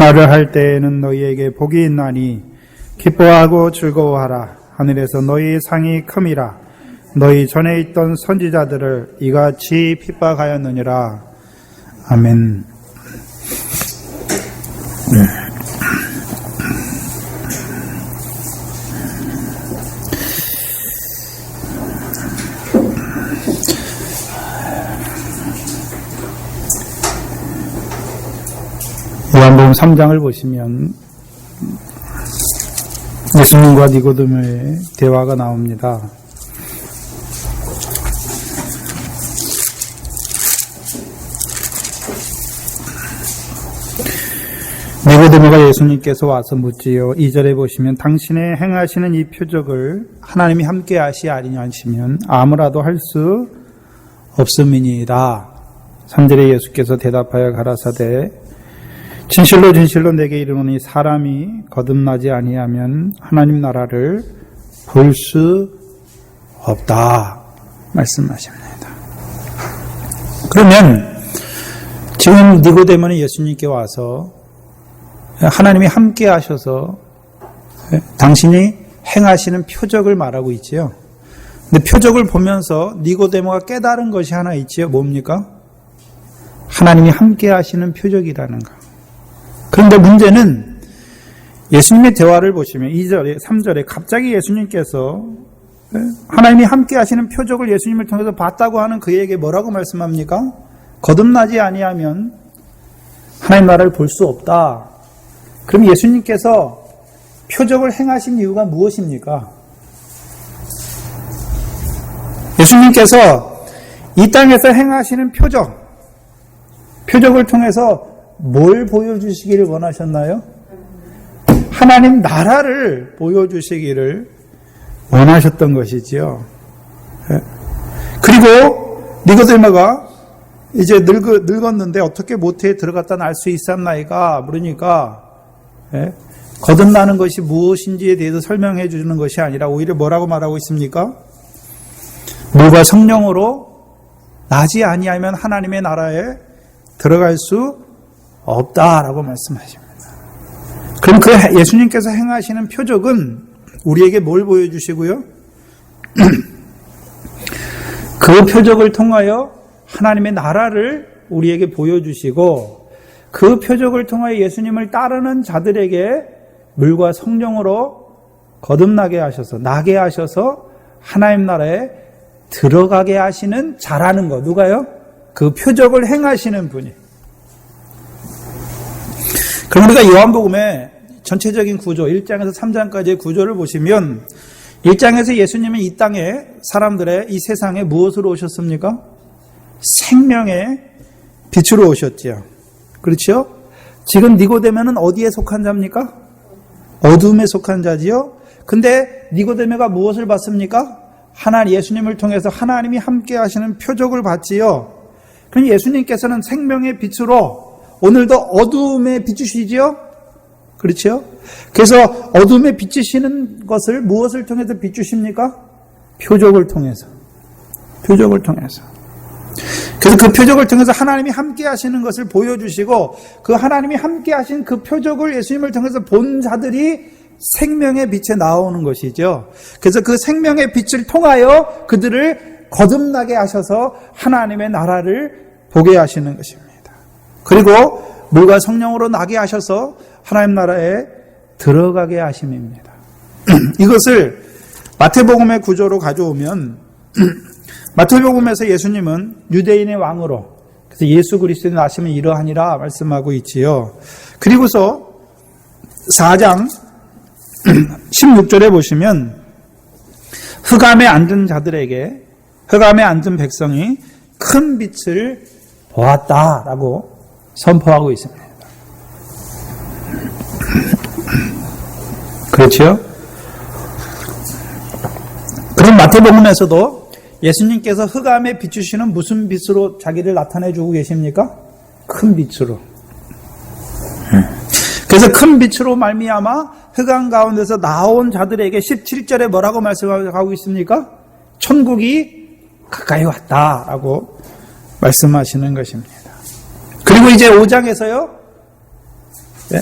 말을 할 때에는 너희에게 복이 있나니 기뻐하고 즐거워하라. 하늘에서 너희의 상이 큼이라. 너희 전에 있던 선지자들을 이같이 핍박하였느니라. 아멘. 요한복음 3장을 보시면 예수님과 니고데모의 대화가 나옵니다. 니고데모가 예수님께서 와서 묻지요. 2절에 보시면 당신의 행하시는 이 표적을 하나님이 함께 아니하시면 아무라도 할 수 없음이니이다. 3절에 예수께서 대답하여 가라사대 진실로 진실로 내게 이르노니 사람이 거듭나지 아니하면 하나님 나라를 볼 수 없다 말씀하십니다. 그러면 지금 니고데모는 예수님께 와서 하나님이 함께 하셔서 당신이 행하시는 표적을 말하고 있지요. 근데 표적을 보면서 니고데모가 깨달은 것이 하나 있지요. 뭡니까? 하나님이 함께 하시는 표적이라는 것. 그런데 문제는 예수님의 대화를 보시면 2절에 3절에 갑자기 예수님께서 하나님이 함께 하시는 표적을 예수님을 통해서 봤다고 하는 그에게 뭐라고 말씀합니까? 거듭나지 아니하면 하나님 나라를 볼 수 없다. 그럼 예수님께서 표적을 행하신 이유가 무엇입니까? 예수님께서 이 땅에서 행하시는 표적을 통해서 뭘 보여주시기를 원하셨나요? 하나님 나라를 보여주시기를 원하셨던 것이지요. 그리고 니고데모가 이제 늙었는데 어떻게 모태에 들어갔다 날 수 있었나이까 물으니까 거듭나는 것이 무엇인지에 대해서 설명해 주는 것이 아니라 오히려 뭐라고 말하고 있습니까? 물과 성령으로 나지 아니하면 하나님의 나라에 들어갈 수 없다라고 말씀하십니다. 그럼 그 예수님께서 행하시는 표적은 우리에게 뭘 보여주시고요? 그 표적을 통하여 하나님의 나라를 우리에게 보여주시고 그 표적을 통하여 예수님을 따르는 자들에게 물과 성령으로 거듭나게 하셔서 나게 하셔서 하나님 나라에 들어가게 하시는 자라는 것. 누가요? 그 표적을 행하시는 분이. 그럼 우리가 요한복음의 전체적인 구조 1장에서 3장까지의 구조를 보시면 1장에서 예수님은 이 땅에 사람들의 이 세상에 무엇으로 오셨습니까? 생명의 빛으로 오셨지요. 그렇죠? 지금 니고데모는 어디에 속한 자입니까? 어둠에 속한 자지요. 근데 니고데모가 무엇을 봤습니까? 예수님을 통해서 하나님이 함께 하시는 표적을 봤지요. 그럼 예수님께서는 생명의 빛으로 오늘도 어둠에 비추시지요? 그렇죠? 그래서 어둠에 비추시는 것을 무엇을 통해서 비추십니까? 표적을 통해서. 표적을 통해서. 그래서 그 표적을 통해서 하나님이 함께 하시는 것을 보여주시고 그 하나님이 함께 하신 그 표적을 예수님을 통해서 본 자들이 생명의 빛에 나오는 것이죠. 그래서 그 생명의 빛을 통하여 그들을 거듭나게 하셔서 하나님의 나라를 보게 하시는 것입니다. 그리고 물과 성령으로 나게 하셔서 하나님 나라에 들어가게 하심입니다. 이것을 마태복음의 구조로 가져오면 마태복음에서 예수님은 유대인의 왕으로 그래서 예수 그리스도의 나심은 이러하니라 말씀하고 있지요. 그리고서 4장 16절에 보시면 흑암에 앉은 자들에게 흑암에 앉은 백성이 큰 빛을 보았다라고 선포하고 있습니다. 그렇죠? 그럼 마태복음에서도 예수님께서 흑암에 비추시는 무슨 빛으로 자기를 나타내주고 계십니까? 큰 빛으로. 그래서 큰 빛으로 말미암아 흑암 가운데서 나온 자들에게 17절에 뭐라고 말씀하고 있습니까? 천국이 가까이 왔다라고 말씀하시는 것입니다. 그리고 이제 5장에서요 네?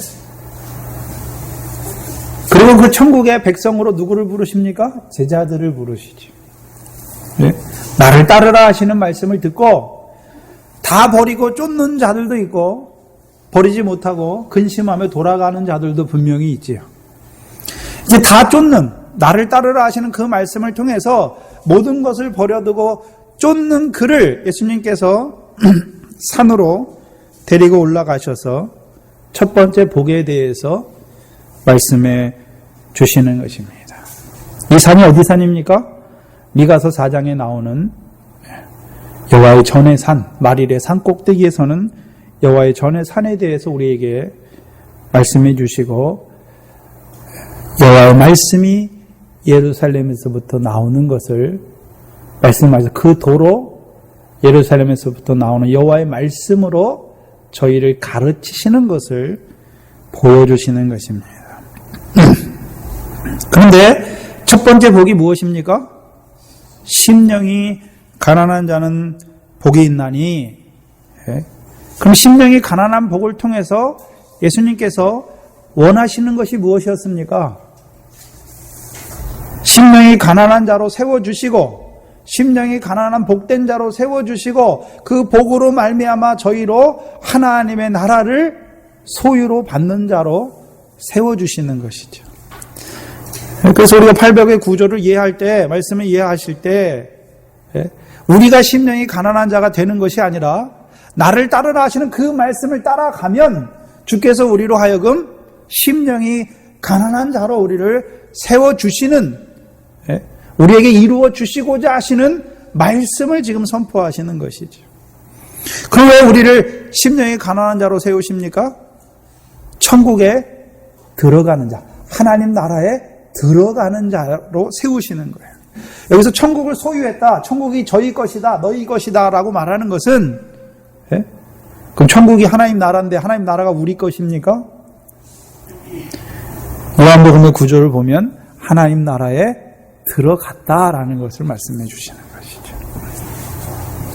그리고 그 천국의 백성으로 누구를 부르십니까? 제자들을 부르시죠. 네? 나를 따르라 하시는 말씀을 듣고 다 버리고 쫓는 자들도 있고 버리지 못하고 근심하며 돌아가는 자들도 분명히 있지요. 이제 다 쫓는, 나를 따르라 하시는 그 말씀을 통해서 모든 것을 버려두고 쫓는 그를 예수님께서 산으로 데리고 올라가셔서 첫 번째 복에 대해서 말씀해 주시는 것입니다. 이 산이 어디 산입니까? 미가서 4장에 나오는 여호와의 전의 산, 마릴의 산 꼭대기에서는 여호와의 전의 산에 대해서 우리에게 말씀해 주시고 여호와의 말씀이 예루살렘에서부터 나오는 것을 말씀하셔서 그 도로 예루살렘에서부터 나오는 여호와의 말씀으로 저희를 가르치시는 것을 보여주시는 것입니다. 그런데 첫 번째 복이 무엇입니까? 심령이 가난한 자는 복이 있나니. 그럼 심령이 가난한 복을 통해서 예수님께서 원하시는 것이 무엇이었습니까? 심령이 가난한 자로 세워주시고 심령이 가난한 복된 자로 세워주시고 그 복으로 말미암아 저희로 하나님의 나라를 소유로 받는 자로 세워주시는 것이죠. 그래서 우리가 팔복의 구조를 이해할 때, 말씀을 이해하실 때 우리가 심령이 가난한 자가 되는 것이 아니라 나를 따르라 하시는 그 말씀을 따라가면 주께서 우리로 하여금 심령이 가난한 자로 우리를 세워주시는, 우리에게 이루어 주시고자 하시는 말씀을 지금 선포하시는 것이죠. 그럼 왜 우리를 심령이 가난한 자로 세우십니까? 천국에 들어가는 자, 하나님 나라에 들어가는 자로 세우시는 거예요. 여기서 천국을 소유했다, 천국이 저희 것이다, 너희 것이다 라고 말하는 것은, 그럼 천국이 하나님 나라인데 하나님 나라가 우리 것입니까? 요한복음의 구조를 보면 하나님 나라에 들어갔다라는 것을 말씀해 주시는 것이죠.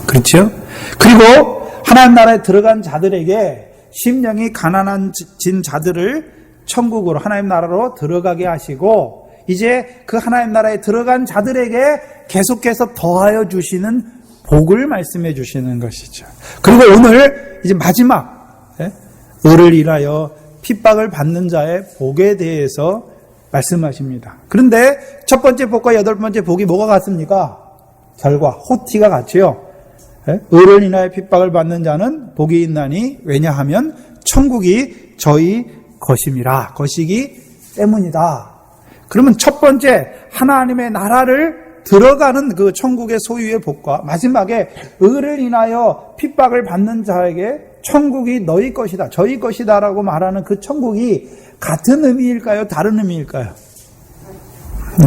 그렇죠? 그리고 하나님 나라에 들어간 자들에게 심령이 가난해진 자들을 천국으로, 하나님 나라로 들어가게 하시고 이제 그 하나님 나라에 들어간 자들에게 계속해서 더하여 주시는 복을 말씀해 주시는 것이죠. 그리고 오늘 이제 마지막 의를 인하여 핍박을 받는 자의 복에 대해서 말씀하십니다. 그런데 첫 번째 복과 여덟 번째 복이 뭐가 같습니까? 결과, 호티가 같지요. 의를 인하여 핍박을 받는 자는 복이 있나니 왜냐하면 천국이 저희 것임이라, 것이기 때문이다. 그러면 첫 번째 하나님의 나라를 들어가는 그 천국의 소유의 복과 마지막에 의를 인하여 핍박을 받는 자에게 천국이 너희 것이다, 저희 것이다 라고 말하는 그 천국이 같은 의미일까요? 다른 의미일까요?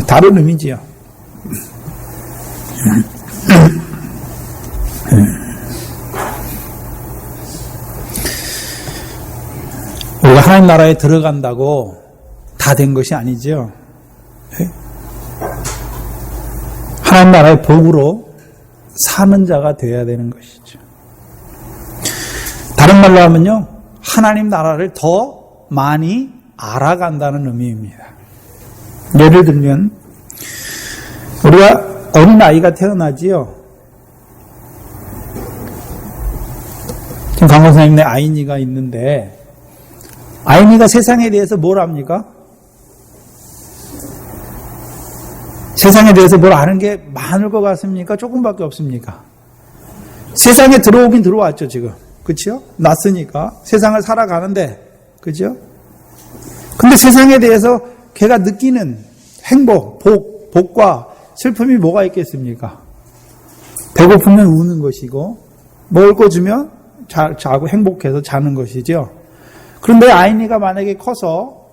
다른 의미지요. 우리가 하나님 나라에 들어간다고 다 된 것이 아니죠. 하나님 나라의 복으로 사는 자가 되어야 되는 것이죠. 다른 말로 하면요, 하나님 나라를 더 많이 알아간다는 의미입니다. 예를 들면 우리가 어린 아이가 태어나지요. 지금 강권사님네 아이니가 있는데 아이니가 세상에 대해서 뭘 압니까? 세상에 대해서 뭘 아는 게 많을 것 같습니까? 조금밖에 없습니까? 세상에 들어오긴 들어왔죠, 지금. 그렇죠? 났으니까 세상을 살아가는데, 그렇죠? 근데 세상에 대해서 걔가 느끼는 행복, 복과 슬픔이 뭐가 있겠습니까? 배고프면 우는 것이고 먹을 거 주면 자고 행복해서 자는 것이죠. 그런데 아이니가 만약에 커서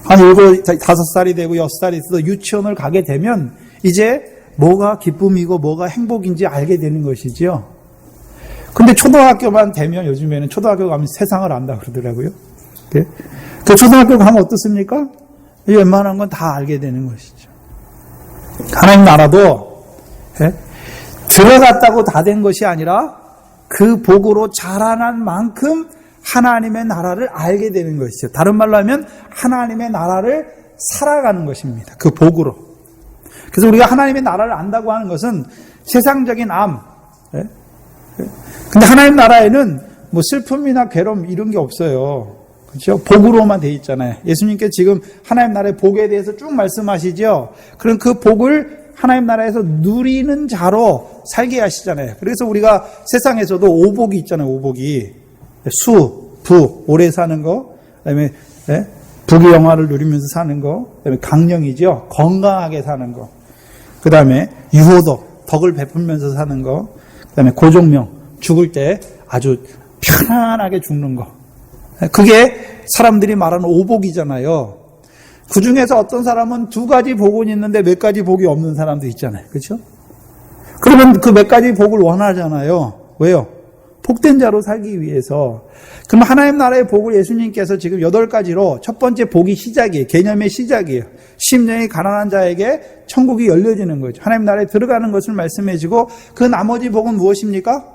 한 5살이 되고 6살이 돼서 유치원을 가게 되면 이제 뭐가 기쁨이고 뭐가 행복인지 알게 되는 것이죠. 근데 초등학교만 되면 요즘에는 초등학교 가면 세상을 안다 그러더라고요. 그 초등학교 가면 어떻습니까? 웬만한 건 다 알게 되는 것이죠. 하나님 나라도 들어갔다고 다 된 것이 아니라 그 복으로 자라난 만큼 하나님의 나라를 알게 되는 것이죠. 다른 말로 하면 하나님의 나라를 살아가는 것입니다. 그 복으로. 그래서 우리가 하나님의 나라를 안다고 하는 것은 세상적인 암. 근데 하나님 나라에는 뭐 슬픔이나 괴로움 이런 게 없어요. 그렇죠? 복으로만 돼 있잖아요. 예수님께 지금 하나님 나라의 복에 대해서 쭉 말씀하시죠. 그럼 그 복을 하나님 나라에서 누리는 자로 살게 하시잖아요. 그래서 우리가 세상에서도 오복이 있잖아요. 오복이 수, 부, 오래 사는 거, 그다음에 부귀영화를 누리면서 사는 거, 그다음에 강령이죠. 건강하게 사는 거. 그다음에 유호덕, 덕을 베풀면서 사는 거. 그다음에 고종명, 죽을 때 아주 편안하게 죽는 거. 그게 사람들이 말하는 오복이잖아요. 그 중에서 어떤 사람은 두 가지 복은 있는데 몇 가지 복이 없는 사람도 있잖아요. 그렇죠? 그러면 그 몇 가지 복을 원하잖아요. 왜요? 복된 자로 살기 위해서. 그럼 하나님 나라의 복을 예수님께서 지금 8가지로 첫 번째 복이 시작이에요. 개념의 시작이에요. 심령이 가난한 자에게 천국이 열려지는 거죠. 하나님 나라에 들어가는 것을 말씀해 주고 그 나머지 복은 무엇입니까?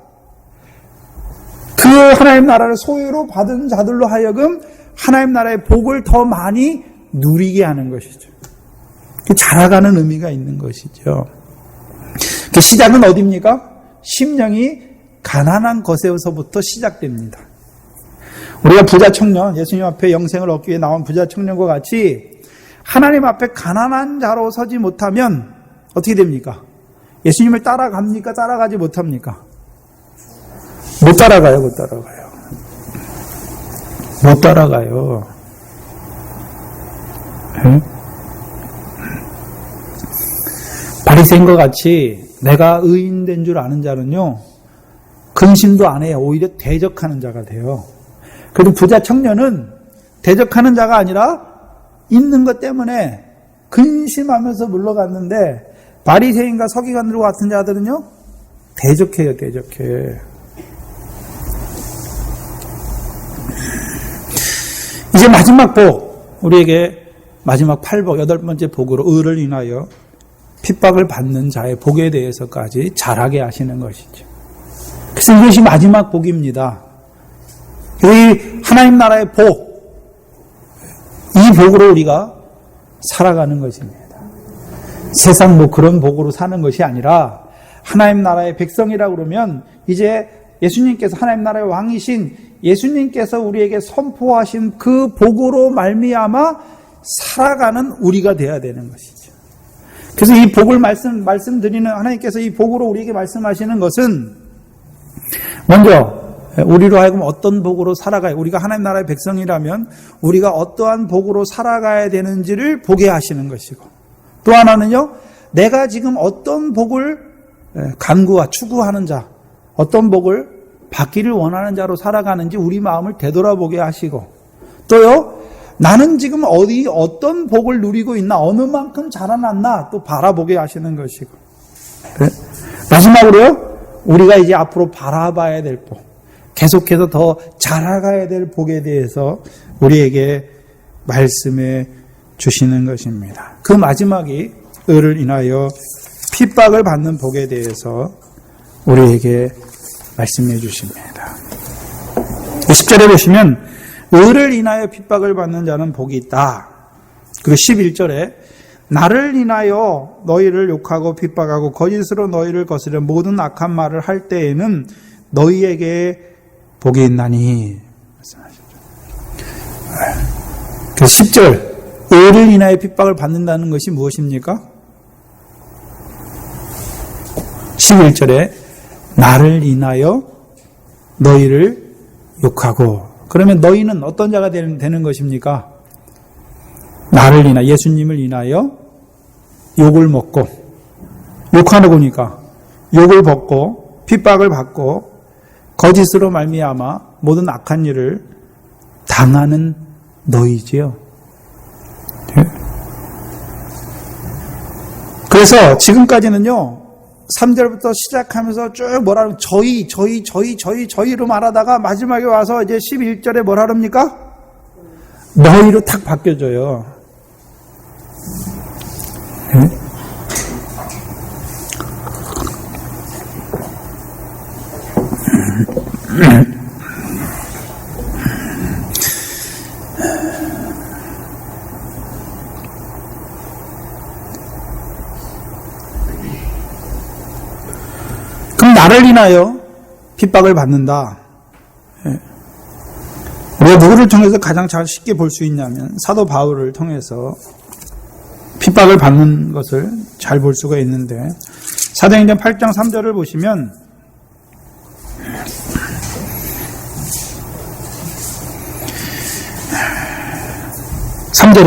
그 하나님 나라를 소유로 받은 자들로 하여금 하나님 나라의 복을 더 많이 누리게 하는 것이죠. 자라가는 의미가 있는 것이죠. 그 시작은 어디입니까? 심령이 가난한 것에서부터 시작됩니다. 우리가 부자 청년, 예수님 앞에 영생을 얻기 위해 나온 부자 청년과 같이 하나님 앞에 가난한 자로 서지 못하면 어떻게 됩니까? 예수님을 따라갑니까? 따라가지 못합니까? 못 따라가요, 못 따라가요. 못 따라가요. 네? 바리새인과 같이 내가 의인된 줄 아는 자는요, 근심도 안 해요. 오히려 대적하는 자가 돼요. 그래도 부자 청년은 대적하는 자가 아니라 있는 것 때문에 근심하면서 물러갔는데 바리새인과 서기관들과 같은 자들은요, 대적해요, 대적해. 이제 마지막 복, 우리에게 마지막 8복, 8번째 복으로 의를 인하여 핍박을 받는 자의 복에 대해서까지 잘하게 하시는 것이죠. 그래서 이것이 마지막 복입니다. 이 하나님 나라의 복, 이 복으로 우리가 살아가는 것입니다. 세상 뭐 그런 복으로 사는 것이 아니라 하나님 나라의 백성이라고 그러면 이제 예수님께서 하나님 나라의 왕이신 예수님께서 우리에게 선포하신 그 복으로 말미암아 살아가는 우리가 되어야 되는 것이죠. 그래서 이 복을 말씀드리는 하나님께서 이 복으로 우리에게 말씀하시는 것은 먼저 우리로 하여금 어떤 복으로 살아가야, 우리가 하나님 나라의 백성이라면 우리가 어떠한 복으로 살아가야 되는지를 보게 하시는 것이고, 또 하나는요, 내가 지금 어떤 복을 간구와 추구하는 자, 어떤 복을 받기를 원하는 자로 살아가는지 우리 마음을 되돌아보게 하시고, 또요, 나는 지금 어떤 복을 누리고 있나, 어느 만큼 자라났나 또 바라보게 하시는 것이고, 마지막으로요, 우리가 이제 앞으로 바라봐야 될 복, 계속해서 더 자라가야 될 복에 대해서 우리에게 말씀해 주시는 것입니다. 그 마지막이 의를 인하여 핍박을 받는 복에 대해서 우리에게 말씀해 주십니다. 10절에 보시면 의를 인하여 핍박을 받는 자는 복이 있다. 그리고 11절에 나를 인하여 너희를 욕하고 핍박하고 거짓으로 너희를 거스려 모든 악한 말을 할 때에는 너희에게 복이 있나니. 그 10절 의를 인하여 핍박을 받는다는 것이 무엇입니까? 11절에 나를 인하여 너희를 욕하고, 그러면 너희는 어떤 자가 되는 것입니까? 나를 인하여, 예수님을 인하여 욕을 먹고, 욕하는 거니까 욕을 먹고 핍박을 받고 거짓으로 말미암아 모든 악한 일을 당하는 너희지요. 그래서 지금까지는요, 3절부터 시작하면서 쭉 뭐라 하면 저희로 말하다가 마지막에 와서 이제 11절에 뭐라 합니까? 너희로 탁 바뀌어져요. 나를 인하여 핍박을 받는다. 우리가 누구를 통해서 가장 잘 쉽게 볼 수 있냐면 사도 바울을 통해서 핍박을 받는 것을 잘 볼 수가 있는데, 사도행전 8장 3절을 보시면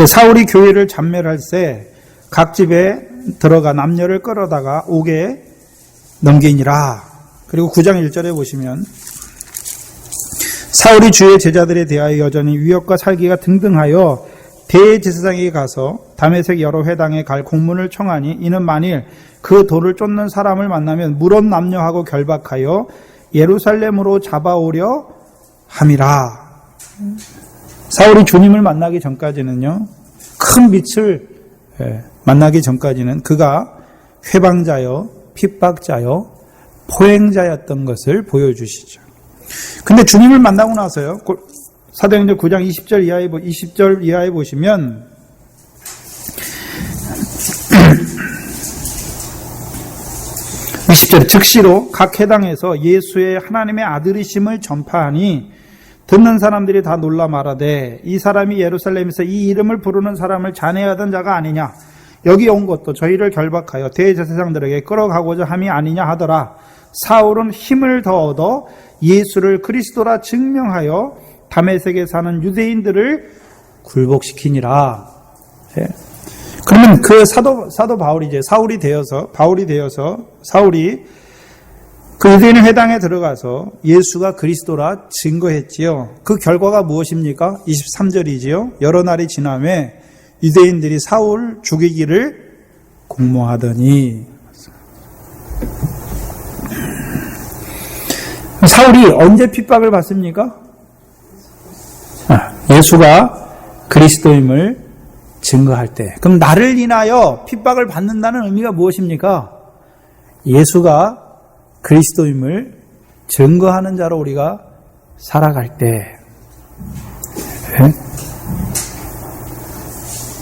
사울이 교회를 잔멸할세 각 집에 들어가 남녀를 끌어다가 옥에 넘기니라. 그리고 9장 1절에 보시면 사울이 주의 제자들에 대하여 여전히 위협과 살기가 등등하여 대제사장에게 가서 다메섹 여러 회당에 갈 공문을 청하니, 이는 만일 그 돌을 쫓는 사람을 만나면 물론 남녀하고 결박하여 예루살렘으로 잡아오려 함이라. 사울이 주님을 만나기 전까지는요, 큰 빛을 만나기 전까지는 그가 회방자요, 핍박자요, 포행자였던 것을 보여주시죠. 근데 주님을 만나고 나서요, 사도행전 9장 20절 이하에 보시면 즉시로 각 회당에서 예수의 하나님의 아들이심을 전파하니 듣는 사람들이 다 놀라 말하되, 이 사람이 예루살렘에서 이 이름을 부르는 사람을 잔해하던 자가 아니냐, 여기 온 것도 저희를 결박하여 대제사장들에게 끌어가고자 함이 아니냐 하더라. 사울은 힘을 더 얻어 예수를 그리스도라 증명하여 다메섹에 사는 유대인들을 굴복시키니라. 그러면 그 사도 바울이 이제 사울이 그 유대인 회당에 들어가서 예수가 그리스도라 증거했지요. 그 결과가 무엇입니까? 23절이지요. 여러 날이 지나매 유대인들이 사울 죽이기를 공모하더니. 사울이 언제 핍박을 받습니까? 예수가 그리스도임을 증거할 때. 그럼 나를 인하여 핍박을 받는다는 의미가 무엇입니까? 예수가 그리스도임을 증거하는 자로 우리가 살아갈 때,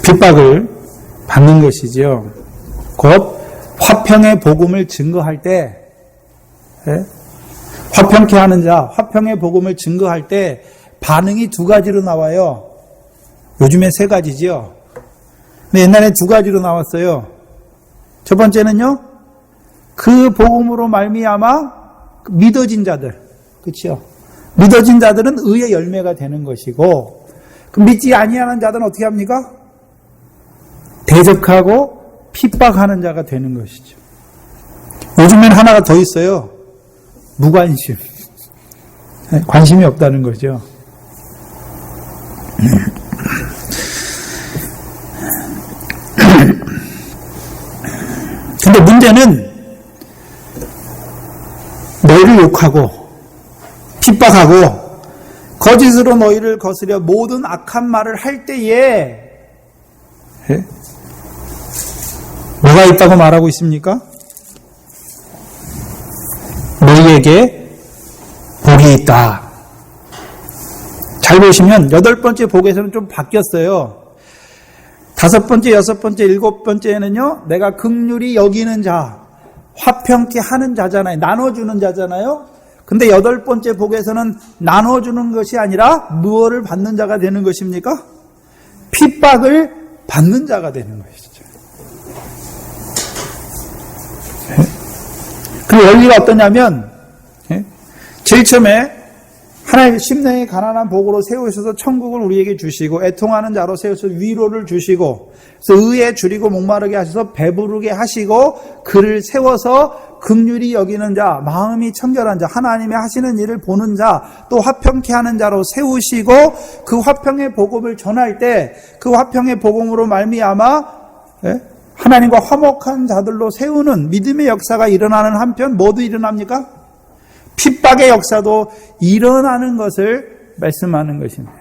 핍박을 받는 것이죠. 곧 화평의 복음을 증거할 때, 화평케 하는 자, 화평의 복음을 증거할 때 반응이 두 가지로 나와요. 요즘에 세 가지지요. 근데 옛날에 두 가지로 나왔어요. 첫 번째는요, 그 복음으로 말미암아 믿어진 자들, 그렇죠? 믿어진 자들은 의의 열매가 되는 것이고, 그 믿지 아니하는 자들은 어떻게 합니까? 대적하고 핍박하는 자가 되는 것이죠. 요즘엔 하나가 더 있어요. 무관심. 관심이 없다는 거죠. 근데 문제는 너희를 욕하고 핍박하고 거짓으로 너희를 거스려 모든 악한 말을 할 때에 뭐가 있다고 말하고 있습니까? 너희에게 복이 있다. 잘 보시면 8번째 복에서는 좀 바뀌었어요. 5번째, 6번째, 7번째는요, 내가 긍휼히 여기는 자, 화평케 하는 자잖아요. 나눠주는 자잖아요. 근데 8번째 복에서는 나눠주는 것이 아니라 무엇을 받는 자가 되는 것입니까? 핍박을 받는 자가 되는 것이죠. 그 원리가 어떠냐면, 제일 처음에 하나님의 심령이 가난한 복으로 세우셔서 천국을 우리에게 주시고, 애통하는 자로 세우셔서 위로를 주시고, 그래서 의에 줄이고 목마르게 하셔서 배부르게 하시고, 그를 세워서 긍휼히 여기는 자, 마음이 청결한 자, 하나님의 하시는 일을 보는 자, 또 화평케 하는 자로 세우시고, 그 화평의 복음을 전할 때 그 화평의 복음으로 말미암아 하나님과 화목한 자들로 세우는 믿음의 역사가 일어나는 한편 뭐도 일어납니까? 핍박의 역사도 일어나는 것을 말씀하는 것입니다.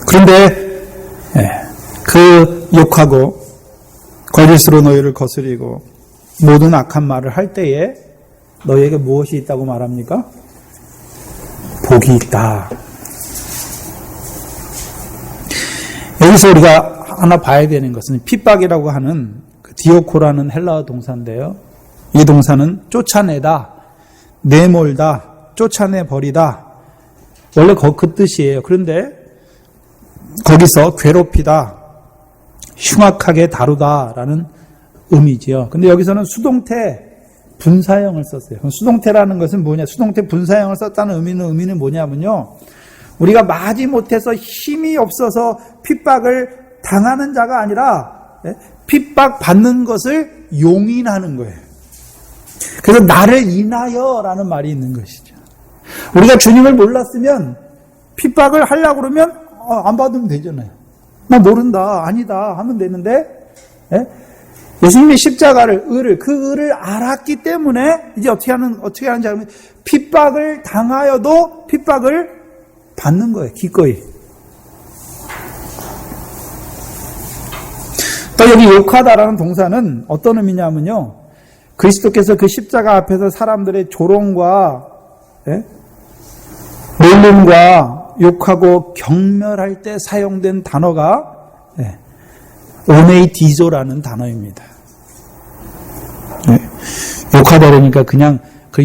그런데 그 욕하고 거짓으로 너희를 거스리고 모든 악한 말을 할 때에 너희에게 무엇이 있다고 말합니까? 복이 있다. 여기서 우리가 하나 봐야 되는 것은 핍박이라고 하는 그 디오코라는 헬라어 동사인데요. 이 동사는 쫓아내다, 내몰다, 쫓아내버리다. 원래 그 뜻이에요. 그런데 거기서 괴롭히다, 흉악하게 다루다라는 의미지요. 근데 여기서는 수동태 분사형을 썼어요. 그럼 수동태라는 것은 뭐냐? 수동태 분사형을 썼다는 의미는 뭐냐면요. 우리가 마지못해서 힘이 없어서 핍박을 당하는 자가 아니라 핍박받는 것을 용인하는 거예요. 그래서 나를 인하여라는 말이 있는 것이죠. 우리가 주님을 몰랐으면 핍박을 하려고 그러면 안 받으면 되잖아요. 나 모른다, 아니다 하면 되는데 예수님이 십자가를, 그 의를 알았기 때문에 이제 어떻게 하는지 하면 핍박을 당하여도 핍박을 받는 거예요. 기꺼이. 또 여기 욕하다라는 동사는 어떤 의미냐면요. 그리스도께서 그 십자가 앞에서 사람들의 조롱과 놀림과 욕하고 경멸할 때 사용된 단어가 오네이디조라는 단어입니다. 욕하다 그러니까 그냥 그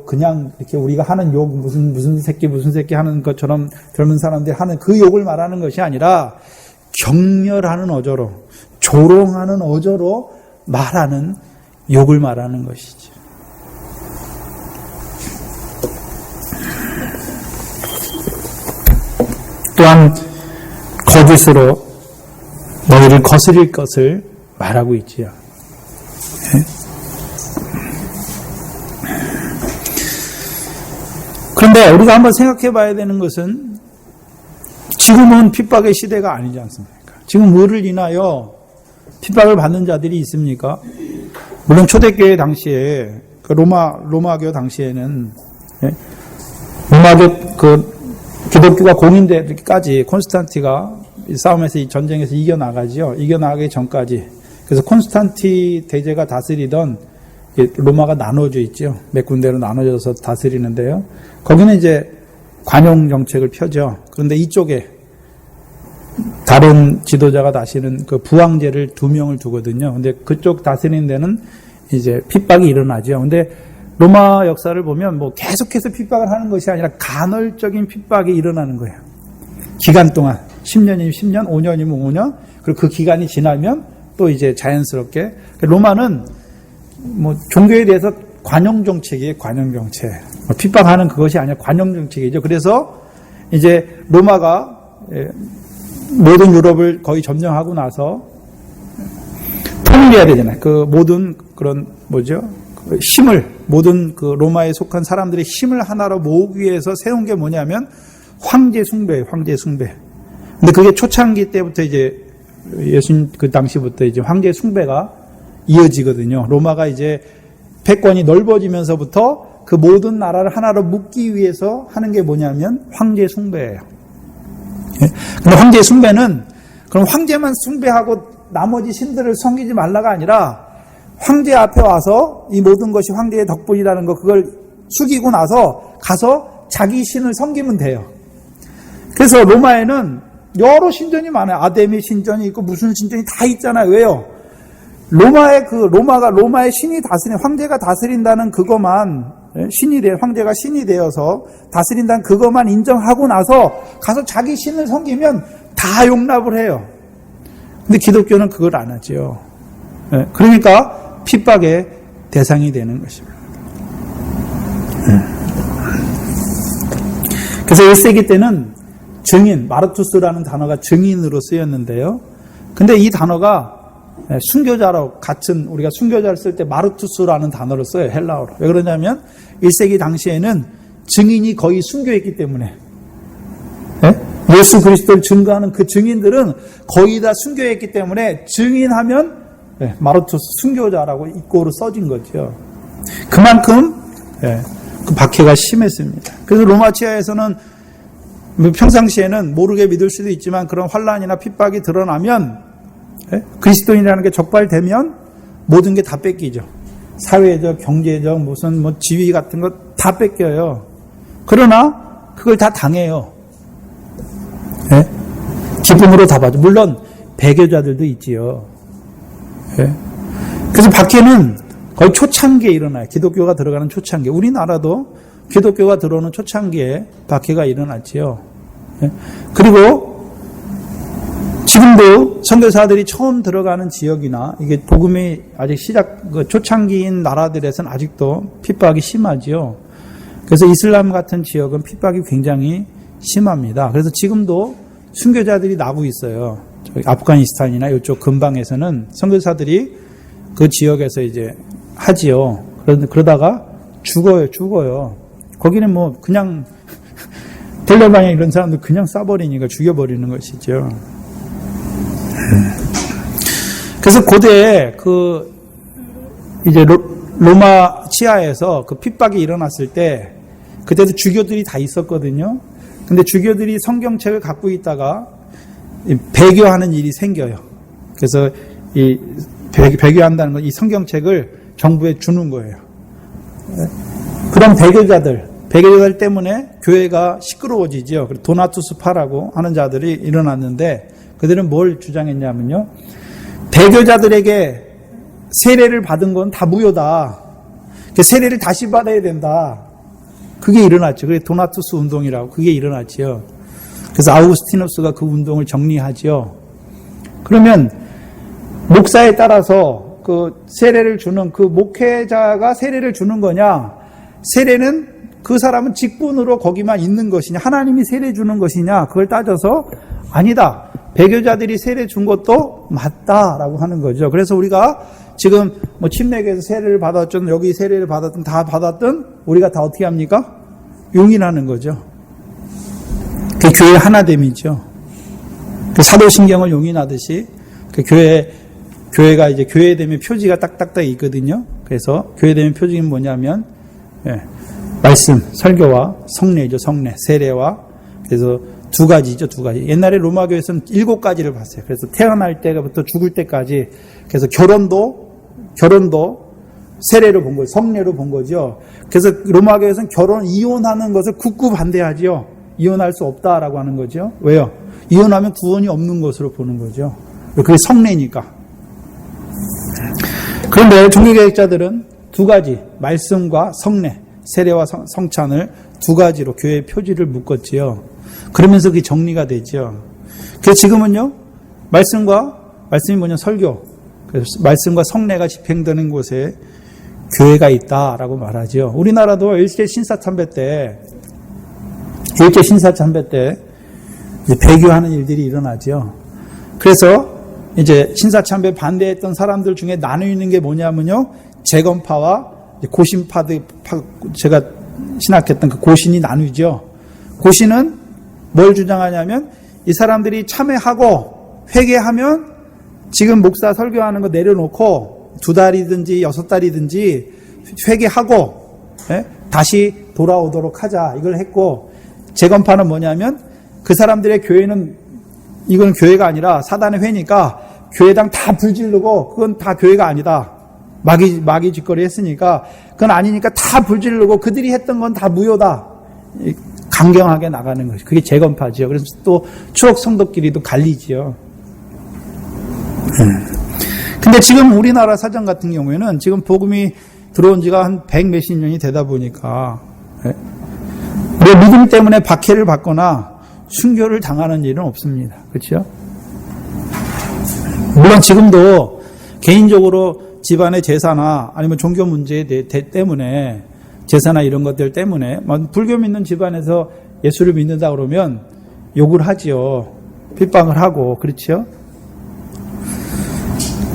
그냥 이렇게 우리가 하는 욕, 무슨 새끼 하는 것처럼 젊은 사람들이 하는 그 욕을 말하는 것이 아니라 경멸하는 어조로, 조롱하는 어조로 말하는 욕을 말하는 것이죠. 또한 거짓으로 너희를 거스릴 것을 말하고 있지요. 그런데 우리가 한번 생각해 봐야 되는 것은 지금은 핍박의 시대가 아니지 않습니까? 지금 뭐를 인하여 핍박을 받는 자들이 있습니까? 물론 초대교회 당시에 로마교 당시에는 로마교 기독교가 공인되기까지 콘스탄티가 싸움에서 이 전쟁에서 이겨나가지요. 이겨나가기 전까지. 그래서 콘스탄티 대제가 다스리던 로마가 나눠져 있죠. 몇 군데로 나눠져서 다스리는데요. 거기는 이제 관용 정책을 펴죠. 그런데 이쪽에 다른 지도자가 다스리는 그 부왕제를 2명을 두거든요. 근데 그쪽 다스리는 데는 이제 핍박이 일어나죠. 근데 로마 역사를 보면 뭐 계속해서 핍박을 하는 것이 아니라 간헐적인 핍박이 일어나는 거예요. 기간 동안 10년이면 10년, 5년이면 5년, 그리고 그 기간이 지나면 또 이제 자연스럽게 로마는 뭐 종교에 대해서 관용 정책이에요. 관용 정책. 핍박하는 그것이 아니라 관용 정책이죠. 그래서 이제 로마가 모든 유럽을 거의 점령하고 나서 통일해야 되잖아요. 그 모든 그런 힘을 모든 그 로마에 속한 사람들의 힘을 하나로 모으기 위해서 세운 게 뭐냐면 황제 숭배예요. 황제 숭배. 근데 그게 초창기 때부터 이제 예수님 그 당시부터 이제 황제 숭배가 이어지거든요. 로마가 이제 패권이 넓어지면서부터 그 모든 나라를 하나로 묶기 위해서 하는 게 뭐냐면 황제 숭배예요. 근데 황제 숭배는 그럼 황제만 숭배하고 나머지 신들을 섬기지 말라가 아니라 황제 앞에 와서 이 모든 것이 황제의 덕분이라는 거 그걸 숙이고 나서 가서 자기 신을 섬기면 돼요. 그래서 로마에는 여러 신전이 많아요. 아데미 신전이 있고 무슨 신전이 다 있잖아요. 왜요? 로마의 신이 다스린 황제가 다스린다는 그것만 황제가 신이 되어서 다스린다는 그것만 인정하고 나서 가서 자기 신을 섬기면 다 용납을 해요. 근데 기독교는 그걸 안 하죠. 그러니까 핍박의 대상이 되는 것입니다. 그래서 1세기 때는 증인, 마르투스라는 단어가 증인으로 쓰였는데요. 근데 이 단어가 순교자로 같은 우리가 순교자를 쓸 때 마르투스라는 단어를 써요. 헬라어로. 왜 그러냐면 1세기 당시에는 증인이 거의 순교했기 때문에 예수 그리스도를 증거하는 그 증인들은 거의 다 순교했기 때문에 증인하면 마르투스 순교자라고 이꼬로 써진 거죠. 그만큼 그 박해가 심했습니다. 그래서 로마 치하에서는 평상시에는 모르게 믿을 수도 있지만 그런 환란이나 핍박이 드러나면 그리스도인이라는 게 적발되면 모든 게 다 뺏기죠. 사회적, 경제적, 무슨 지위 같은 거 다 뺏겨요. 그러나 그걸 다 당해요. 기쁨으로 다 봐줘. 물론 배교자들도 있지요. 그래서 박해는 거의 초창기에 일어나요. 기독교가 들어가는 초창기. 우리나라도 기독교가 들어오는 초창기에 박해가 일어났지요. 그리고 지금도 선교사들이 처음 들어가는 지역이나 이게 복음이 아직 초창기인 나라들에서는 아직도 핍박이 심하지요. 그래서 이슬람 같은 지역은 핍박이 굉장히 심합니다. 그래서 지금도 순교자들이 나고 있어요. 아프가니스탄이나 이쪽 근방에서는 선교사들이 그 지역에서 이제 하지요. 그러다가 죽어요. 거기는 뭐 그냥 텔레반이나 이런 사람들 그냥 쏴버리니까 죽여버리는 것이죠. 그래서 고대에 이제 로마 치하에서 그 핍박이 일어났을 때 그때도 주교들이 다 있었거든요. 근데 주교들이 성경책을 갖고 있다가 배교하는 일이 생겨요. 그래서 이 배교한다는 건 이 성경책을 정부에 주는 거예요. 그런 배교자들 때문에 교회가 시끄러워지죠. 도나투스파라고 하는 자들이 일어났는데 그들은 뭘 주장했냐면요. 배교자들에게 세례를 받은 건 다 무효다. 세례를 다시 받아야 된다. 그게 일어났죠. 그게 도나투스 운동이라고 그게 일어났죠. 그래서 아우구스티누스가 그 운동을 정리하죠. 그러면 목사에 따라서 그 세례를 주는 그 목회자가 세례를 주는 거냐? 세례는 그 사람은 직분으로 거기만 있는 것이냐? 하나님이 세례 주는 것이냐? 그걸 따져서 아니다. 배교자들이 세례 준 것도 맞다라고 하는 거죠. 그래서 우리가 지금 뭐 침례교에서 세례를 받았든 여기 세례를 받았든 다 받았든 우리가 다 어떻게 합니까? 용인하는 거죠. 그 교회 하나됨이죠. 그 사도신경을 용인하듯이 그 교회가 이제 교회됨의 표지가 딱딱딱 있거든요. 그래서 교회됨의 표지는 뭐냐면 말씀, 설교와 성례죠. 성례, 세례와 그래서 두 가지죠. 두 가지. 옛날에 로마교에서는 7가지를 봤어요. 그래서 태어날 때부터 죽을 때까지 그래서 결혼도 세례로 본 거죠. 성례로 본 거죠. 그래서 로마교에서는 이혼하는 것을 굳고 반대하지요. 이혼할 수 없다라고 하는 거죠. 왜요? 이혼하면 구원이 없는 것으로 보는 거죠. 그게 성례니까. 그런데 종교개혁자들은 두 가지, 말씀과 성례, 세례와 성찬을 두 가지로 교회의 표지를 묶었지요. 그러면서 그게 정리가 되죠. 그래서 지금은요, 말씀이 뭐냐, 설교. 그래서 말씀과 성례가 집행되는 곳에 교회가 있다라고 말하죠. 우리나라도 일제 신사참배 때 이제 배교하는 일들이 일어나죠. 그래서 이제 신사참배 반대했던 사람들 중에 나누는 게 뭐냐면요, 재건파와 고신파들, 제가 신학했던 그 고신이 나누죠. 고신은 뭘 주장하냐면 이 사람들이 참회하고 회개하면 지금 목사 설교하는 거 내려놓고 2달이든지 6달이든지 회개하고 다시 돌아오도록 하자 이걸 했고, 재건파는 뭐냐면 그 사람들의 교회는 이건 교회가 아니라 사단의 회니까 교회당 다 불지르고 그건 다 교회가 아니다. 마귀 짓거리 했으니까 그건 아니니까 다 불지르고 그들이 했던 건 다 무효다. 강경하게 나가는 것이 그게 재건파지요. 그래서 또 추억 성도끼리도 갈리지요. 근데 지금 우리나라 사정 같은 경우에는 지금 복음이 들어온 지가 한 100 몇십 년이 되다 보니까 우리 믿음 때문에 박해를 받거나 순교를 당하는 일은 없습니다. 그렇죠? 물론 지금도 개인적으로 집안의 제사나 아니면 종교 문제 때문에 제사나 이런 것들 때문에 불교 믿는 집안에서 예수를 믿는다 그러면 욕을 하지요. 핍박을 하고 그렇죠?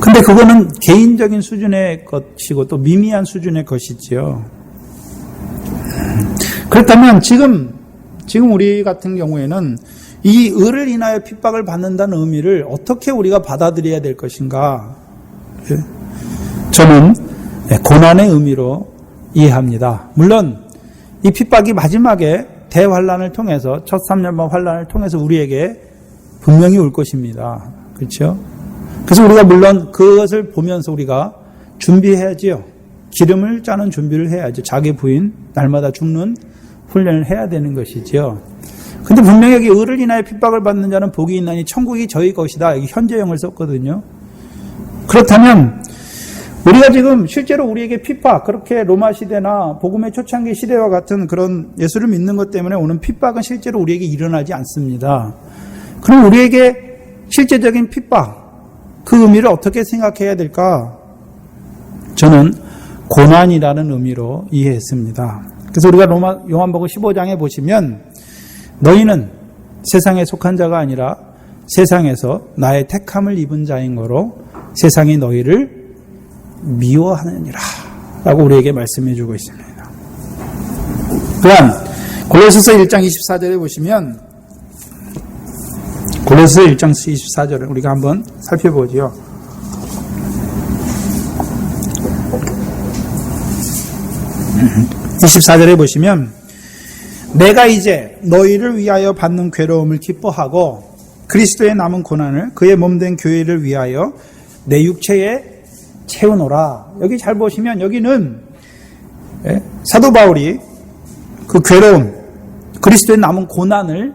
근데 그거는 개인적인 수준의 것이고 또 미미한 수준의 것이지요. 그렇다면 지금 우리 같은 경우에는 이 의를 인하여 핍박을 받는다는 의미를 어떻게 우리가 받아들여야 될 것인가? 저는 고난의 의미로 이해합니다. 물론 이 핍박이 마지막에 대환란을 통해서 첫 3년반 환란을 통해서 우리에게 분명히 올 것입니다. 그렇죠? 그래서 우리가 물론 그것을 보면서 우리가 준비해야지요. 기름을 짜는 준비를 해야죠. 자기 부인 날마다 죽는 훈련을 해야 되는 것이지요. 근데 분명히 여기 의를 인하여 핍박을 받는 자는 복이 있나니 천국이 저희 것이다. 여기 현재형을 썼거든요. 그렇다면 우리가 지금 실제로 우리에게 핍박, 그렇게 로마 시대나 복음의 초창기 시대와 같은 그런 예수를 믿는 것 때문에 오는 핍박은 실제로 우리에게 일어나지 않습니다. 그럼 우리에게 실제적인 핍박, 그 의미를 어떻게 생각해야 될까? 저는 고난이라는 의미로 이해했습니다. 그래서 우리가 요한복음 15장에 보시면 너희는 세상에 속한 자가 아니라 세상에서 나의 택함을 입은 자인 거로 세상이 너희를 미워하느니라 라고 우리에게 말씀해 주고 있습니다. 또한 골로새서 1장 24절에 보시면 골로새서 1장 24절을 우리가 한번 살펴보죠. 음. 24절에 보시면 내가 이제 너희를 위하여 받는 괴로움을 기뻐하고 그리스도의 남은 고난을 그의 몸된 교회를 위하여 내 육체에 채우노라. 여기 잘 보시면 여기는 사도 바울이 그 괴로움, 그리스도의 남은 고난을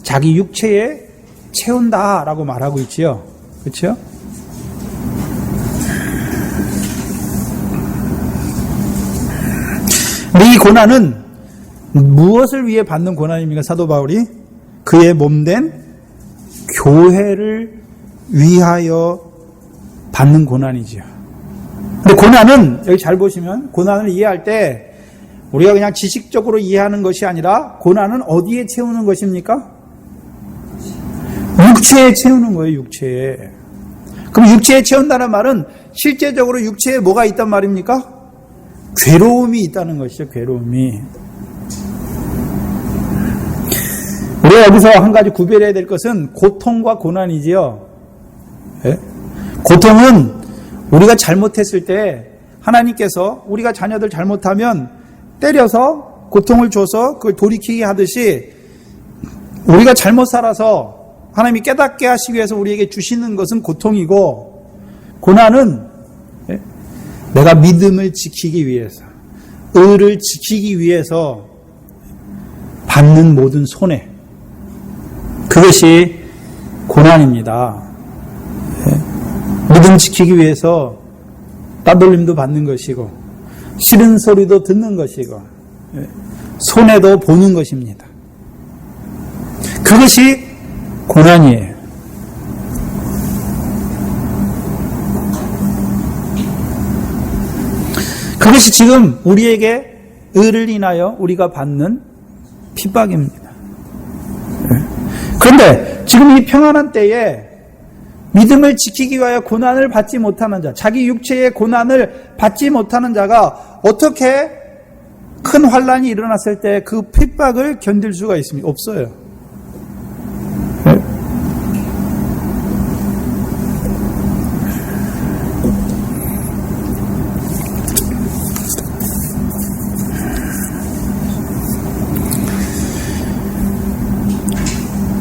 자기 육체에 채운다라고 말하고 있지요. 그렇죠? 이 고난은 무엇을 위해 받는 고난입니까? 사도 바울이 그의 몸된 교회를 위하여 받는 고난이죠. 근데 고난은 여기 잘 보시면 고난을 이해할 때 우리가 그냥 지식적으로 이해하는 것이 아니라 고난은 어디에 채우는 것입니까? 육체에 채우는 거예요. 육체에. 그럼 육체에 채운다는 말은 실제적으로 육체에 뭐가 있단 말입니까? 괴로움이 있다는 것이죠. 괴로움이. 우리가 여기서 한 가지 구별해야 될 것은 고통과 고난이지요. 네? 고통은 우리가 잘못했을 때 하나님께서 우리가 자녀들 잘못하면 때려서 고통을 줘서 그걸 돌이키게 하듯이 우리가 잘못 살아서 하나님이 깨닫게 하시기 위해서 우리에게 주시는 것은 고통이고, 고난은 내가 믿음을 지키기 위해서, 의를 지키기 위해서 받는 모든 손해, 그것이 고난입니다. 믿음 지키기 위해서 따돌림도 받는 것이고 싫은 소리도 듣는 것이고 손해도 보는 것입니다. 그것이 고난이에요. 그것이 지금 우리에게 의를 인하여 우리가 받는 핍박입니다. 그런데 지금 이 평안한 때에 믿음을 지키기 위하여 고난을 받지 못하는 자, 자기 육체의 고난을 받지 못하는 자가 어떻게 큰 환난이 일어났을 때 그 핍박을 견딜 수가 있습니까? 없어요.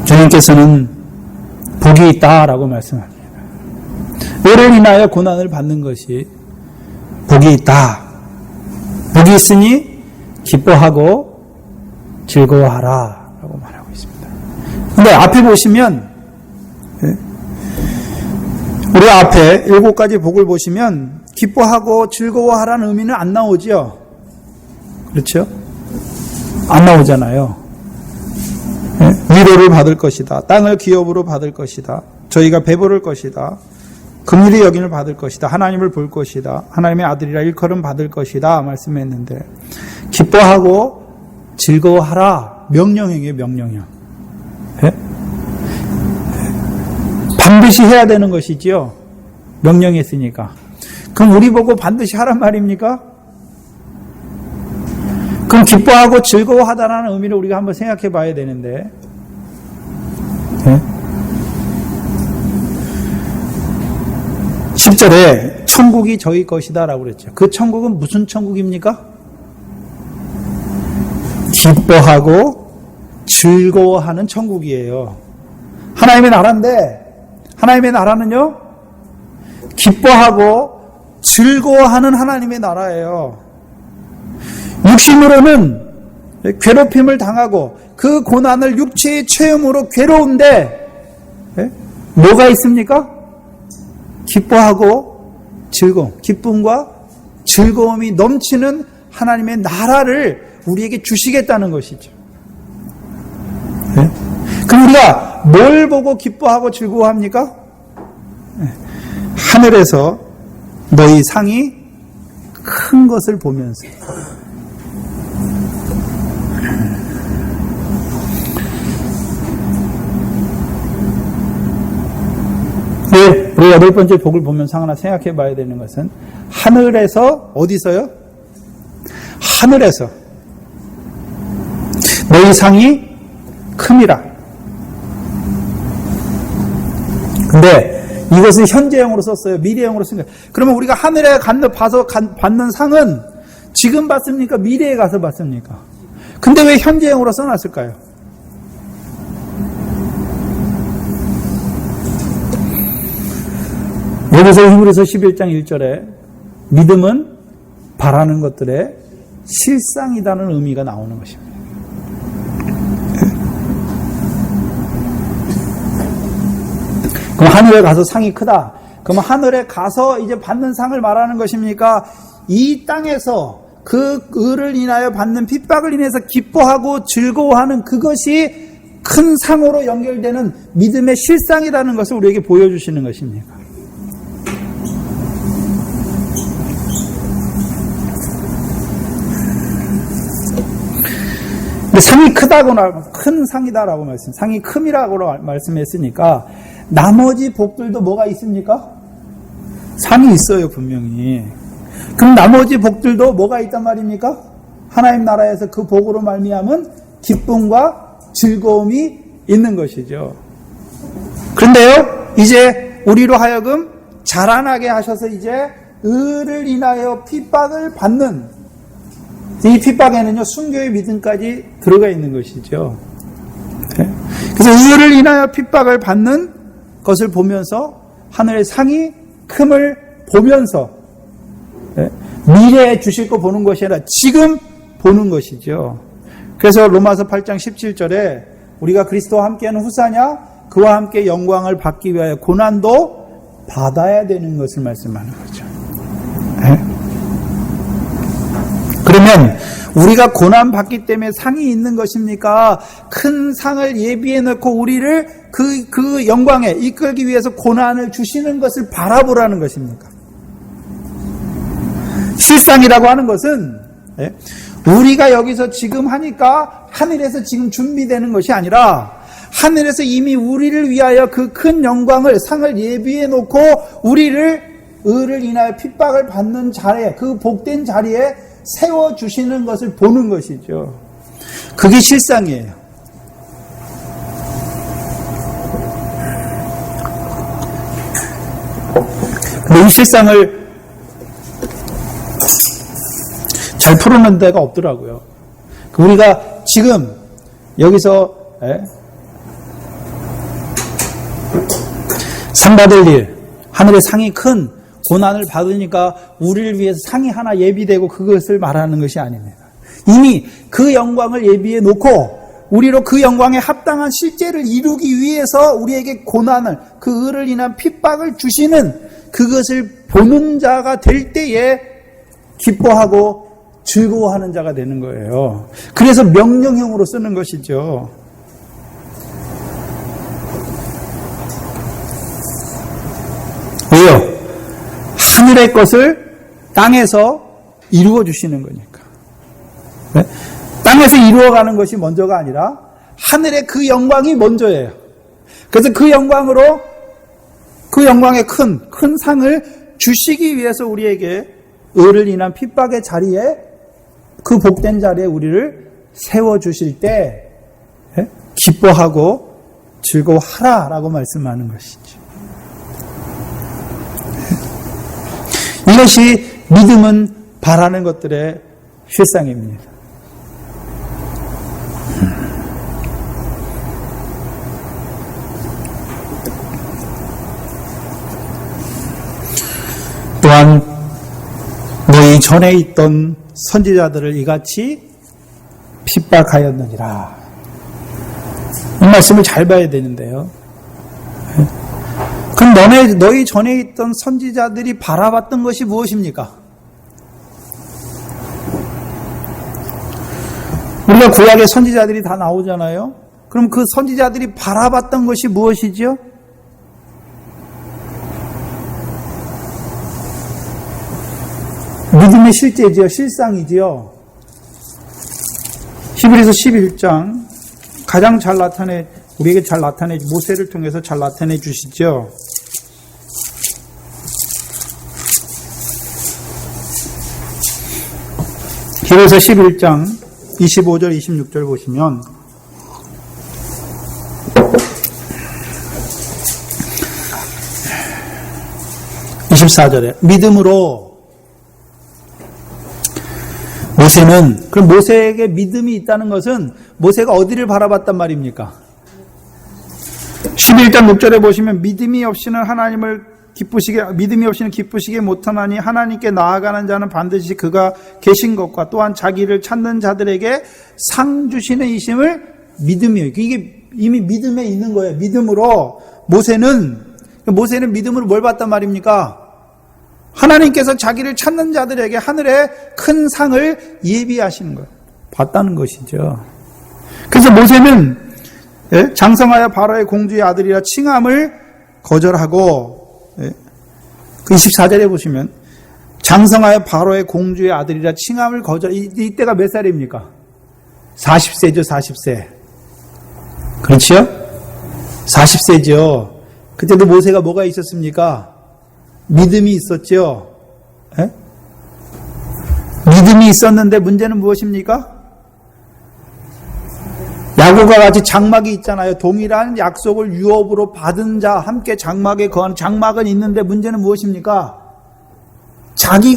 주님께서는 복이 있다라고 말씀합니다. 의를 인하여 고난을 받는 것이 복이 있다. 복이 있으니 기뻐하고 즐거워하라 라고 말하고 있습니다. 근데 앞에 보시면 우리 앞에 7가지 복을 보시면 기뻐하고 즐거워하라는 의미는 안 나오죠. 그렇죠? 안 나오잖아요. 위로를 받을 것이다. 땅을 기업으로 받을 것이다. 저희가 배부를 것이다. 긍휼히 여김을 받을 것이다. 하나님을 볼 것이다. 하나님의 아들이라 일컬음 받을 것이다. 말씀했는데 기뻐하고 즐거워하라. 명령형이에요. 명령형. 네? 반드시 해야 되는 것이지요. 명령했으니까. 그럼 우리 보고 반드시 하란 말입니까? 그럼 기뻐하고 즐거워하다라는 의미를 우리가 한번 생각해 봐야 되는데, 네? 10절에 천국이 저희 것이다 라고 그랬죠. 그 천국은 무슨 천국입니까? 기뻐하고 즐거워하는 천국이에요. 하나님의 나라인데, 하나님의 나라는요, 기뻐하고 즐거워하는 하나님의 나라예요. 육신으로는 괴롭힘을 당하고 그 고난을 육체의 체험으로 괴로운데 뭐가 있습니까? 기뻐하고 즐거움, 기쁨과 즐거움이 넘치는 하나님의 나라를 우리에게 주시겠다는 것이죠. 네? 그럼 우리가 뭘 보고 기뻐하고 즐거워합니까? 네. 하늘에서 너희 상이 큰 것을 보면서. 네, 우리 8번째 복을 보면서 하나 생각해 봐야 되는 것은 하늘에서, 어디서요? 하늘에서 너희 상이 큼이라. 근데 이것은 현재형으로 썼어요. 미래형으로 쓴 거예요. 그러면 우리가 하늘에 봐서 받는 상은 지금 받습니까? 미래에 가서 받습니까? 근데 왜 현재형으로 써놨을까요? 여기서 히브리서 11장 1절에 믿음은 바라는 것들의 실상이라는 의미가 나오는 것입니다. 그럼 하늘에 가서 상이 크다. 그럼 하늘에 가서 이제 받는 상을 말하는 것입니까? 이 땅에서 그 의를 인하여 받는 핍박을 인해서 기뻐하고 즐거워하는 그것이 큰 상으로 연결되는 믿음의 실상이라는 것을 우리에게 보여주시는 것입니까? 상이 크다고, 큰 상이다라고 상이 큼이라고 말씀했으니까 나머지 복들도 뭐가 있습니까? 상이 있어요, 분명히. 그럼 나머지 복들도 뭐가 있단 말입니까? 하나님 나라에서 그 복으로 말미암은 기쁨과 즐거움이 있는 것이죠. 그런데요, 이제 우리로 하여금 자라나게 하셔서 이제 의를 인하여 핍박을 받는, 이 핍박에는요, 순교의 믿음까지 들어가 있는 것이죠. 그래서 의를 인하여 핍박을 받는 것을 보면서 하늘의 상이 큼을 보면서 미래에 주실 거 보는 것이 아니라 지금 보는 것이죠. 그래서 로마서 8장 17절에 우리가 그리스도와 함께하는 후사냐? 그와 함께 영광을 받기 위하여 고난도 받아야 되는 것을 말씀하는 거죠. 그러면 우리가 고난 받기 때문에 상이 있는 것입니까? 큰 상을 예비해 놓고 우리를 그 영광에 이끌기 위해서 고난을 주시는 것을 바라보라는 것입니까? 실상이라고 하는 것은 우리가 여기서 지금 하니까 하늘에서 지금 준비되는 것이 아니라 하늘에서 이미 우리를 위하여 그 큰 영광을, 상을 예비해 놓고 우리를 의를 인하여 핍박을 받는 자리에, 그 복된 자리에 세워주시는 것을 보는 것이죠. 그게 실상이에요. 이 실상을 잘 풀어놓은 데가 없더라고요. 우리가 지금 여기서 상 받을 일, 하늘의 상이 큰 고난을 받으니까 우리를 위해서 상이 하나 예비되고 그것을 말하는 것이 아닙니다. 이미 그 영광을 예비해 놓고 우리로 그 영광에 합당한 실제를 이루기 위해서 우리에게 고난을, 그 의를 인한 핍박을 주시는 그것을 보는 자가 될 때에 기뻐하고 즐거워하는 자가 되는 거예요. 그래서 명령형으로 쓰는 것이죠. 왜요? 하늘의 것을 땅에서 이루어 주시는 거니까. 네? 땅에서 이루어가는 것이 먼저가 아니라 하늘의 그 영광이 먼저예요. 그래서 그 영광으로 그 영광의 큰 상을 주시기 위해서 우리에게 의를 인한 핍박의 자리에, 그 복된 자리에 우리를 세워주실 때 기뻐하고 즐거워하라라고 말씀하는 것이죠. 이것이 믿음은 바라는 것들의 실상입니다. 또한 너희 전에 있던 선지자들을 이같이 핍박하였느니라. 이 말씀을 잘 봐야 되는데요. 그럼 너희 전에 있던 선지자들이 바라봤던 것이 무엇입니까? 우리가 구약의 선지자들이 다 나오잖아요. 그럼 그 선지자들이 바라봤던 것이 무엇이죠? 믿음의 실제지요. 실상이지요. 히브리서 11장 가장 우리에게 잘 나타내, 모세를 통해서 잘 나타내 주시죠. 히브리서 11장 25절, 26절 보시면 24절에 믿음으로 그럼 모세에게 믿음이 있다는 것은 모세가 어디를 바라봤단 말입니까? 11장 6절에 보시면 믿음이 없이는 기쁘시게 못하나니 하나님께 나아가는 자는 반드시 그가 계신 것과 또한 자기를 찾는 자들에게 상 주시는 이심을 믿음이에요. 이게 이미 믿음에 있는 거예요. 믿음으로 모세는 믿음으로 뭘 봤단 말입니까? 하나님께서 자기를 찾는 자들에게 하늘에 큰 상을 예비하시는 거예요. 봤다는 것이죠. 그래서 모세는 장성하여 바로의 공주의 아들이라 칭함을 거절하고, 그 24절에 보시면 장성하여 바로의 공주의 아들이라 칭함을 이때가 몇 살입니까? 40세죠. 40세. 그렇죠? 40세죠. 그때도 모세가 뭐가 있었습니까? 믿음이 있었죠. 믿음이 있었는데 문제는 무엇입니까? 야곱과 같이 장막이 있잖아요. 동일한 약속을 유업으로 받은 자 함께 장막에 거하는 장막은 있는데 문제는 무엇입니까? 자기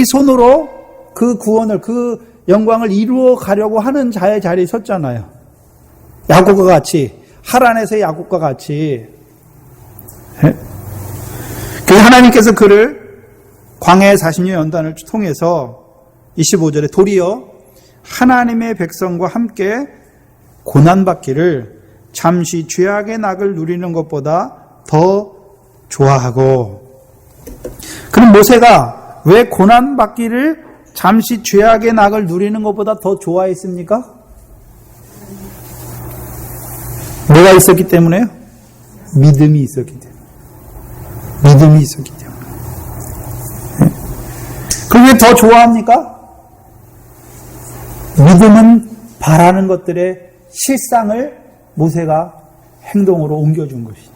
손으로 그 구원을, 그 영광을 이루어 가려고 하는 자의 자리에 섰잖아요. 야곱과 같이, 하란에서의 야곱과 같이. 그래서 하나님께서 그를 광야의 40년 연단을 통해서 25절에 도리어 하나님의 백성과 함께 고난받기를 잠시 죄악의 낙을 누리는 것보다 더 좋아하고, 그럼 모세가 왜 고난받기를 잠시 죄악의 낙을 누리는 것보다 더 좋아했습니까? 뭐가 있었기 때문에요? 믿음이 있었기 때문에. 믿음이 있었기 때문에. 그럼 왜 더 좋아합니까? 믿음은 바라는 것들의 실상을 모세가 행동으로 옮겨준 것이죠.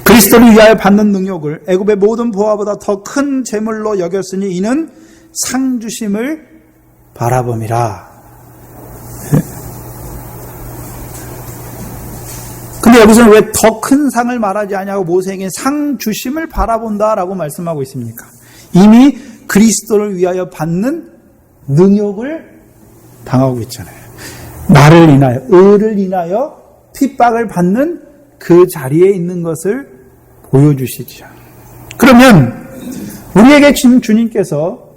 그리스도를 위하여 받는 능력을 애굽의 모든 보화보다 더 큰 재물로 여겼으니 이는 상주심을 바라봄이라. 근데 여기서는 왜 더 큰 상을 말하지 않냐고 모세에게 상 주심을 바라본다라고 말씀하고 있습니까? 이미 그리스도를 위하여 받는 능욕을 당하고 있잖아요. 나를 인하여, 의를 인하여 핍박을 받는 그 자리에 있는 것을 보여주시죠. 그러면 우리에게 주님께서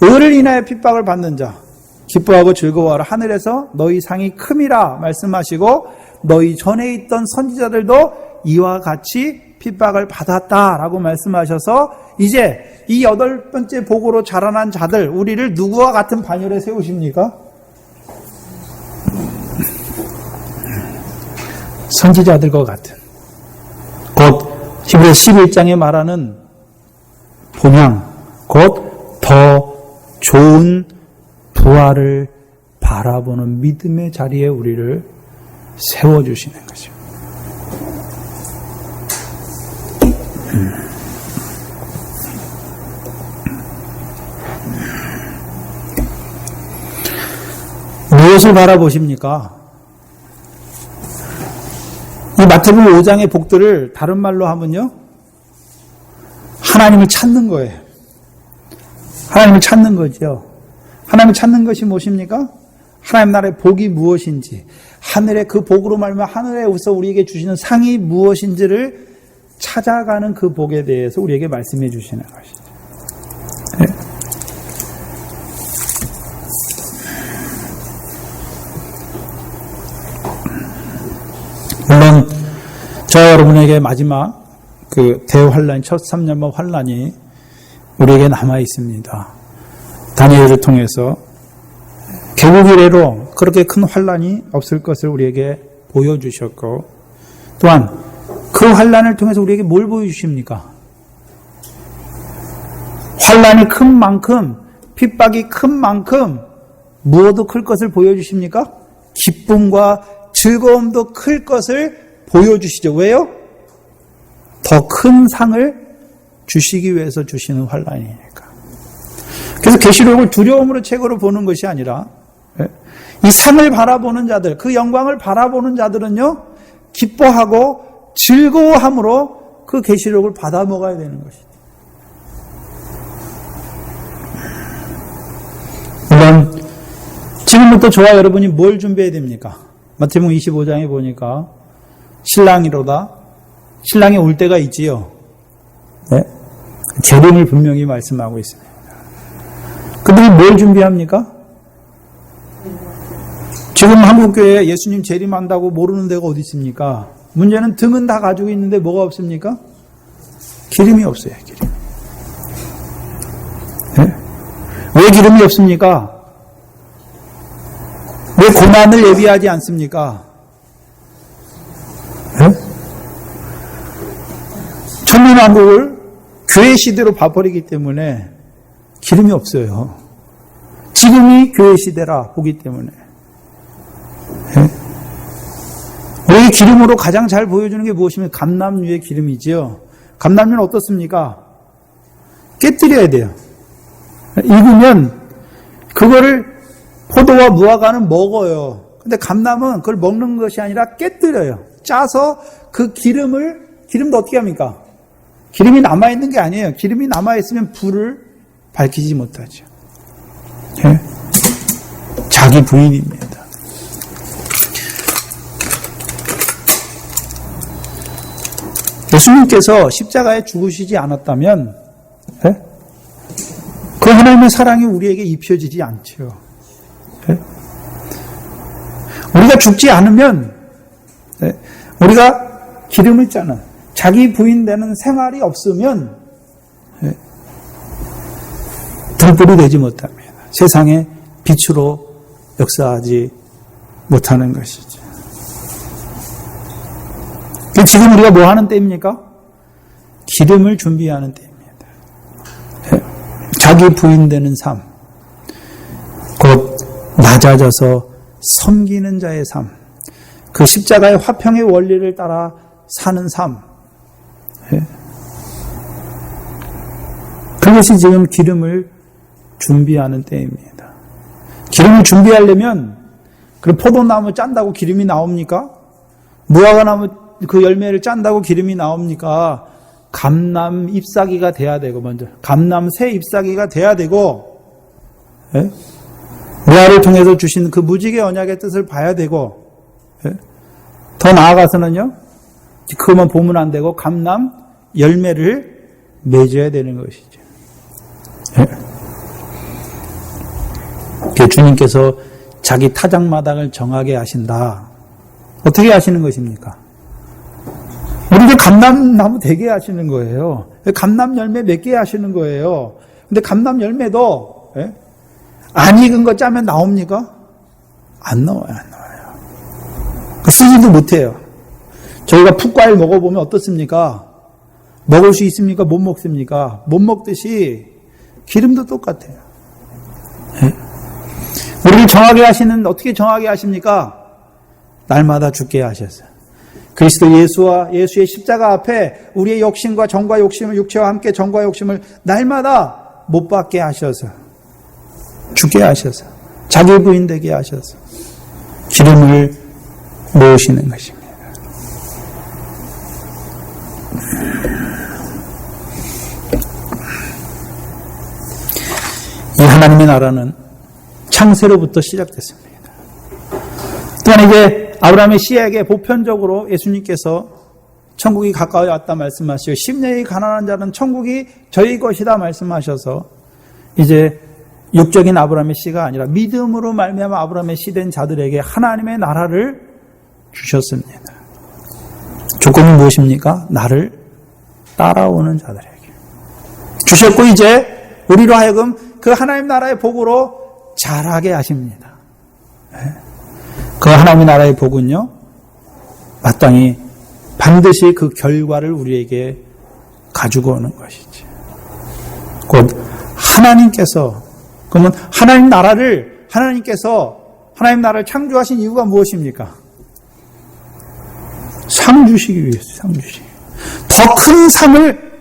의를 인하여 핍박을 받는 자 기뻐하고 즐거워하라, 하늘에서 너희 상이 큼이라 말씀하시고 너희 전에 있던 선지자들도 이와 같이 핍박을 받았다라고 말씀하셔서 이제 이 8번째 복으로 자라난 자들, 우리를 누구와 같은 반열에 세우십니까? 선지자들과 같은, 곧 히브리서 11장에 말하는 본향, 곧 더 좋은 부활을 바라보는 믿음의 자리에 우리를 세워주시는 거죠. 무엇을 바라보십니까? 이 마태복음 5장의 복들을 다른 말로 하면요, 하나님을 찾는 거예요. 하나님을 찾는 거죠. 하나님을 찾는 것이 무엇입니까? 하나님 나라의 복이 무엇인지, 하늘의 그 복으로 말하면 하늘에서 우리에게 주시는 상이 무엇인지를 찾아가는 그 복에 대해서 우리에게 말씀해 주시는 것이죠. 네. 저와 여러분에게 마지막 그 대환란, 첫 3년마 환란이 우리에게 남아 있습니다. 다니엘을 통해서 개국 이래로 그렇게 큰 환란이 없을 것을 우리에게 보여주셨고, 또한 그 환란을 통해서 우리에게 뭘 보여주십니까? 환란이 큰 만큼, 핍박이 큰 만큼 무엇도 클 것을 보여주십니까? 기쁨과 즐거움도 클 것을 보여주시죠. 왜요? 더 큰 상을 주시기 위해서 주시는 환란이니까. 그래서 계시록을 두려움으로 책으로 보는 것이 아니라 이 상을 바라보는 자들, 그 영광을 바라보는 자들은요, 기뻐하고 즐거워함으로 그 계시록을 받아 먹어야 되는 것이죠. 물론 지금부터 저와 여러분이 뭘 준비해야 됩니까? 마태복음 25장에 보니까 신랑이로다, 신랑이 올 때가 있지요. 네? 재림을 분명히 말씀하고 있습니다. 그들이 뭘 준비합니까? 지금 한국교회에 예수님 재림한다고 모르는 데가 어디 있습니까? 문제는 등은 다 가지고 있는데 뭐가 없습니까? 기름이 없어요. 기름. 네? 왜 기름이 없습니까? 왜 고난을 예비하지 않습니까? 네? 천년왕국을 교회 시대로 봐버리기 때문에 기름이 없어요. 지금이 교회 시대라 보기 때문에. 네? 우리 기름으로 가장 잘 보여주는 게 무엇이면 감람류의 기름이지요. 감람류는 어떻습니까? 깨뜨려야 돼요. 익으면 그거를 포도와 무화과는 먹어요. 근데 감람은 그걸 먹는 것이 아니라 깨뜨려요. 짜서 그 기름도 어떻게 합니까? 기름이 남아있는 게 아니에요. 기름이 남아있으면 불을 밝히지 못하죠. 네? 자기 부인입니다. 예수님께서 십자가에 죽으시지 않았다면 네? 그 하나님의 사랑이 우리에게 입혀지지 않죠. 네? 우리가 죽지 않으면 네? 우리가 기름을 짜는 자기 부인되는 생활이 없으면 네? 등불이 되지 못합니다. 세상에 빛으로 역사하지 못하는 것이죠. 지금 우리가 뭐 하는 때입니까? 기름을 준비하는 때입니다. 네? 자기 부인되는 삶, 곧 낮아져서 섬기는 자의 삶, 그 십자가의 화평의 원리를 따라 사는 삶, 네? 그것이 지금 기름을 준비하는 때입니다. 기름을 준비하려면 그럼 포도나무 짠다고 기름이 나옵니까? 무화과나무 그 열매를 짠다고 기름이 나옵니까? 감람 잎사귀가 돼야 되고, 먼저 감람새 잎사귀가 돼야 되고, 예? 무화를 통해서 주신 그 무지개 언약의 뜻을 봐야 되고, 예? 더 나아가서는요, 그것만 보면 안 되고 감람 열매를 맺어야 되는 것이죠. 예? 주님께서 자기 타작마당을 정하게 하신다. 어떻게 하시는 것입니까? 우리가 감람나무 되게 하시는 거예요. 감람 열매 맺게 하시는 거예요. 근데 감람 열매도 예? 안 익은 거 짜면 나옵니까? 안 나와요. 안 나와요. 쓰지도 못해요. 저희가 풋과일 먹어보면 어떻습니까? 먹을 수 있습니까? 못 먹습니까? 못 먹듯이 기름도 똑같아요. 예? 우리를 정하게 하시는, 어떻게 정하게 하십니까? 날마다 죽게 하셨어요. 그리스도 예수의 십자가 앞에 우리의 욕심과 정과 욕심을, 육체와 함께 정과 욕심을 날마다 못 받게 하셔서, 죽게 하셔서, 자기 부인 되게 하셔서 기름을 모으시는 것입니다. 이 하나님의 나라는 창세로부터 시작됐습니다. 또한 이제 아브라함의 씨에게 보편적으로 예수님께서 천국이 가까이 왔다 말씀하시고 심령이 가난한 자는 천국이 저희 것이다 말씀하셔서 이제 육적인 아브라함의 씨가 아니라 믿음으로 말미암아 아브라함의 씨 된 자들에게 하나님의 나라를 주셨습니다. 조건이 무엇입니까? 나를 따라오는 자들에게 주셨고, 이제 우리로 하여금 그 하나님 나라의 복으로 자라게 하십니다. 그 하나님 나라의 복은요, 마땅히 반드시 그 결과를 우리에게 가지고 오는 것이지. 곧 하나님께서, 그러면 하나님께서 하나님 나라를 창조하신 이유가 무엇입니까? 상 주시기 위해서, 상 주시기. 더 큰 상을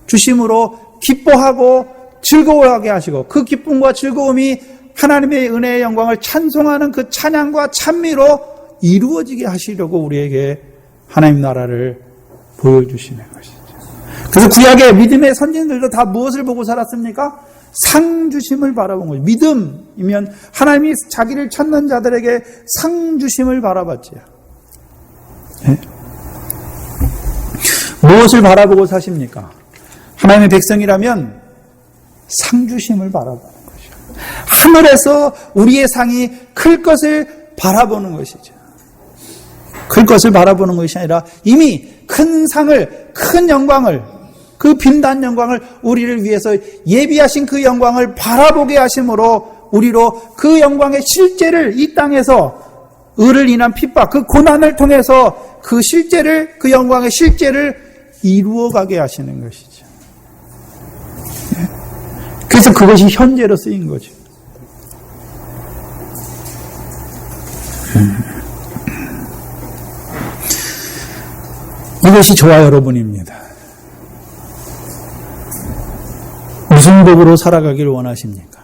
주심으로 기뻐하고 즐거워하게 하시고, 그 기쁨과 즐거움이 하나님의 은혜의 영광을 찬송하는 그 찬양과 찬미로 이루어지게 하시려고 우리에게 하나님 나라를 보여주시는 것이죠. 그래서 구약의 믿음의 선진들도 다 무엇을 보고 살았습니까? 상 주심을 바라본 거죠. 믿음이면 하나님이 자기를 찾는 자들에게 상 주심을 바라봤지요. 네? 무엇을 바라보고 사십니까? 하나님의 백성이라면 상 주심을 바라보는 것이죠. 하늘에서 우리의 상이 클 것을 바라보는 것이죠. 클 것을 바라보는 것이 아니라 이미 큰 상을, 큰 영광을, 그 빛난 영광을 우리를 위해서 예비하신 그 영광을 바라보게 하심으로 우리로 그 영광의 실제를 이 땅에서 의를 인한 핍박, 그 고난을 통해서 그 실제를, 그 영광의 실제를 이루어가게 하시는 것이죠. 그래서 그것이 현재로 쓰인 거죠. 이것이 저와 여러분입니다. 무슨 복으로 살아가기를 원하십니까?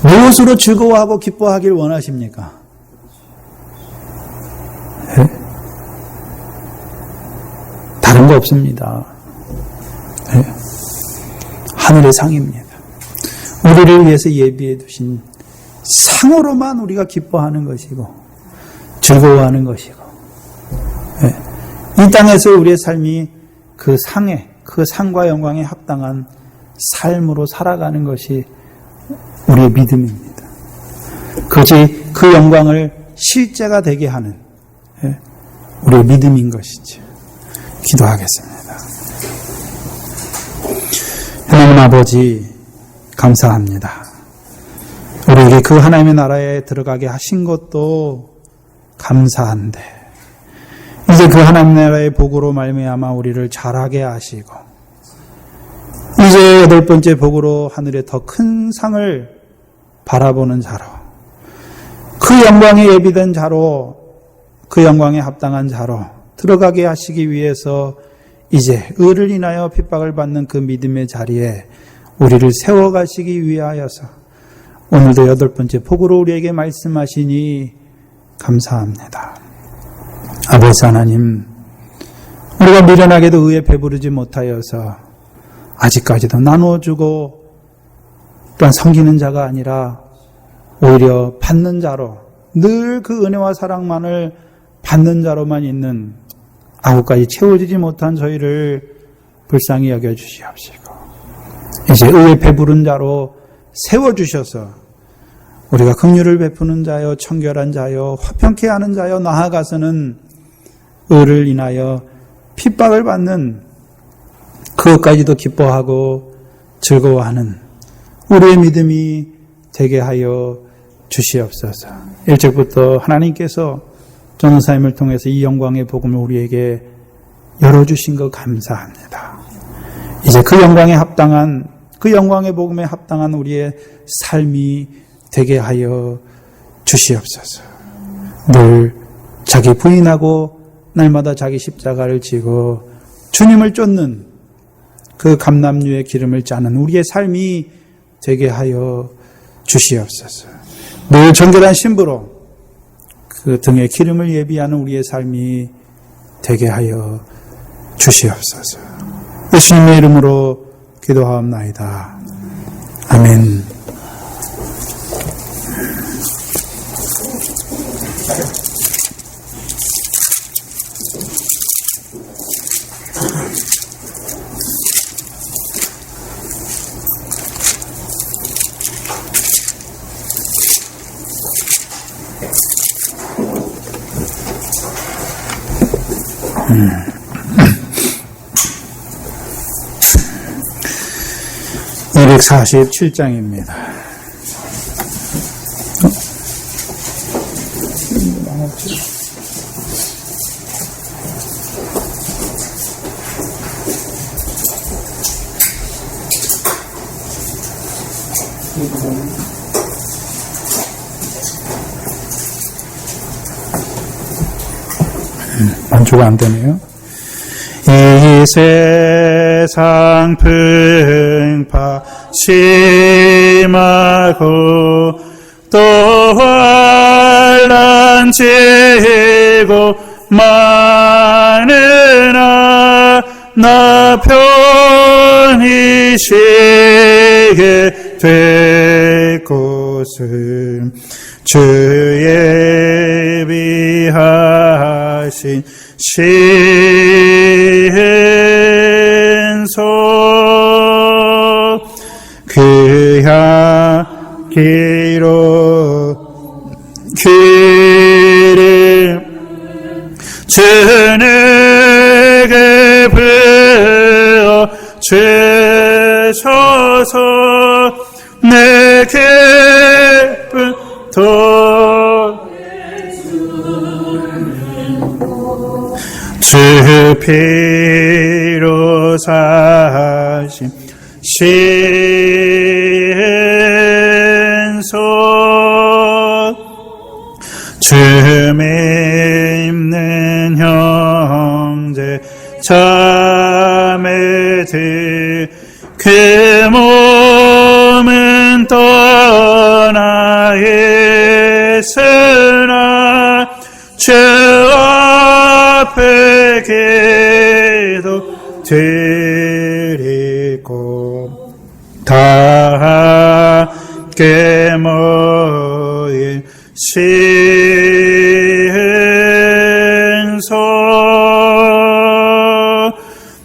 무엇으로 즐거워하고 기뻐하길 원하십니까? 다른 거 없습니다. 하늘의 상입니다. 우리를 위해서 예비해 두신 상으로만 우리가 기뻐하는 것이고 즐거워하는 것이고, 이 땅에서 우리의 삶이 그 상에, 그 상과 영광에 합당한 삶으로 살아가는 것이 우리의 믿음입니다. 그것이 그 영광을 실제가 되게 하는 우리의 믿음인 것이죠. 기도하겠습니다. 하나님 아버지, 감사합니다. 우리에게 그 하나님의 나라에 들어가게 하신 것도 감사한데, 이제 그 하나님 나라의 복으로 말미암아 우리를 자라게 하시고, 이제 8번째 복으로 하늘의 더 큰 상을 바라보는 자로, 그 영광에 예비된 자로, 그 영광에 합당한 자로 들어가게 하시기 위해서 이제 의를 인하여 핍박을 받는 그 믿음의 자리에 우리를 세워가시기 위하여서 오늘도 8번째 복으로 우리에게 말씀하시니 감사합니다. 아버지 하나님, 우리가 미련하게도 의에 배부르지 못하여서 아직까지도 나누어주고 또한 섬기는 자가 아니라 오히려 받는 자로, 늘 그 은혜와 사랑만을 받는 자로만 있는 아무까지 채워지지 못한 저희를 불쌍히 여겨주시옵시고, 이제 의에 배부른 자로 세워주셔서 우리가 긍휼을 베푸는 자여, 청결한 자여, 화평케 하는 자여, 나아가서는 의를 인하여 핍박을 받는 그것까지도 기뻐하고 즐거워하는 우리의 믿음이 되게 하여 주시옵소서. 일찍부터 하나님께서 전도사님을 통해서 이 영광의 복음을 우리에게 열어주신 것 감사합니다. 이제 그 영광에 합당한, 그 영광의 복음에 합당한 우리의 삶이 되게 하여 주시옵소서. 늘 자기 부인하고 날마다 자기 십자가를 지고 주님을 쫓는 그 감람류의 기름을 짜는 우리의 삶이 되게 하여 주시옵소서. 늘 정결한 신부로 그 등에 기름을 예비하는 우리의 삶이 되게 하여 주시옵소서. 예수님의 이름으로 기도하옵나이다. 아멘. (247장입니다) 반주가 안 되네요. 이 세상 풍파 심하고 또 환난 지고 많으나 나 편히 쉬게 될 곳은 주의 비하신 신속 그 향기로 길을 주에게 부어 주셔서 내 기쁨 주 피로 사신 신속 주 믿는 형제 자매들 그 몸은 떠나 있으나 주 앞에 기도 드리고 다 함께 모인 신속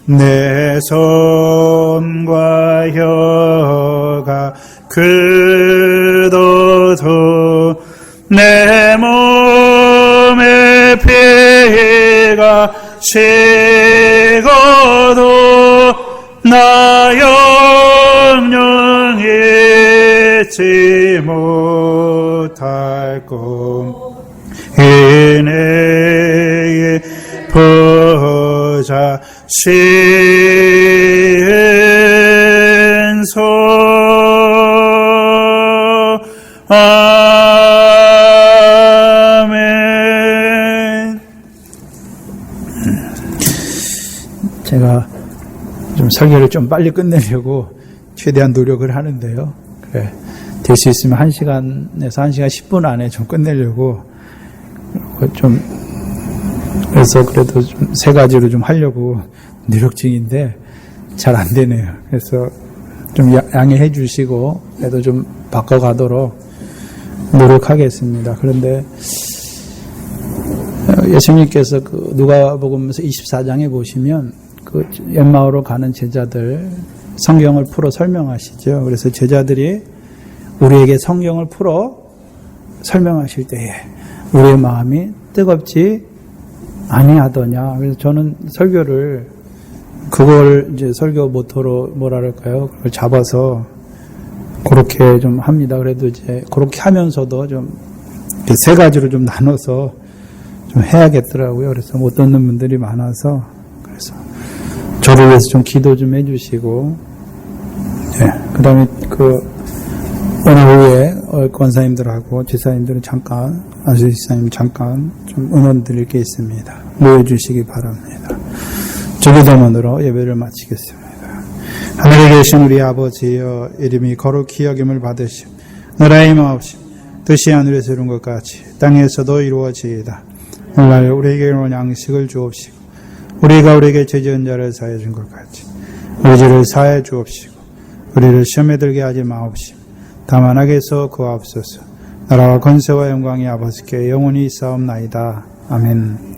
내 손과 혀가 굳어도 내 몸에 피가 식어도 나 영영 잊지 못할 꿈 은혜의 보좌 신속 아멘. 제가 좀 설교를 좀 빨리 끝내려고 최대한 노력을 하는데요. 그래, 될 수 있으면 1시간에서 1시간 10분 안에 좀 끝내려고 좀 그래서 그래도 좀 3가지로 좀 하려고 노력 중인데 잘 안 되네요. 그래서 좀 양해해 주시고 그래도 좀 바꿔가도록 노력하겠습니다. 그런데 예수님께서 그 누가복음서 24장에 보시면 그 엠마오로 가는 제자들 성경을 풀어 설명하시죠. 그래서 제자들이 우리에게 성경을 풀어 설명하실 때에 우리의 마음이 뜨겁지 아니하더냐. 그래서 저는 설교를 그걸 이제 설교 모토로 뭐랄까요? 그걸 잡아서 그렇게 좀 합니다. 그래도 이제 그렇게 하면서도 좀 3가지로 좀 나눠서 좀 해야겠더라고요. 그래서 못 듣는 분들이 많아서 그래서 저를 위해서 좀 기도 좀 해주시고, 그 다음에 오늘 오후에 권사님들하고 지사님들은 잠깐, 안수지사님 잠깐 좀 응원 드릴 게 있습니다. 모여주시기 바랍니다. 주기도문으로 예배를 마치겠습니다. 하늘에 계신 우리 아버지여, 이름이 거룩히 여김을 받으시오. 나라의 마옵시오. 뜻이 하늘에서 이룬 것 같이 땅에서도 이루어지이다. 오늘 우리에게 이룬 양식을 주옵시고, 우리가 우리에게 죄지은 자를 사해 준 것 같이 우리 죄를 사해 주옵시고, 우리를 시험에 들게 하지 마옵시고, 다만 악에서 구하옵소서. 나라와 권세와 영광이 아버지께 영원히 있사옵나이다. 아멘.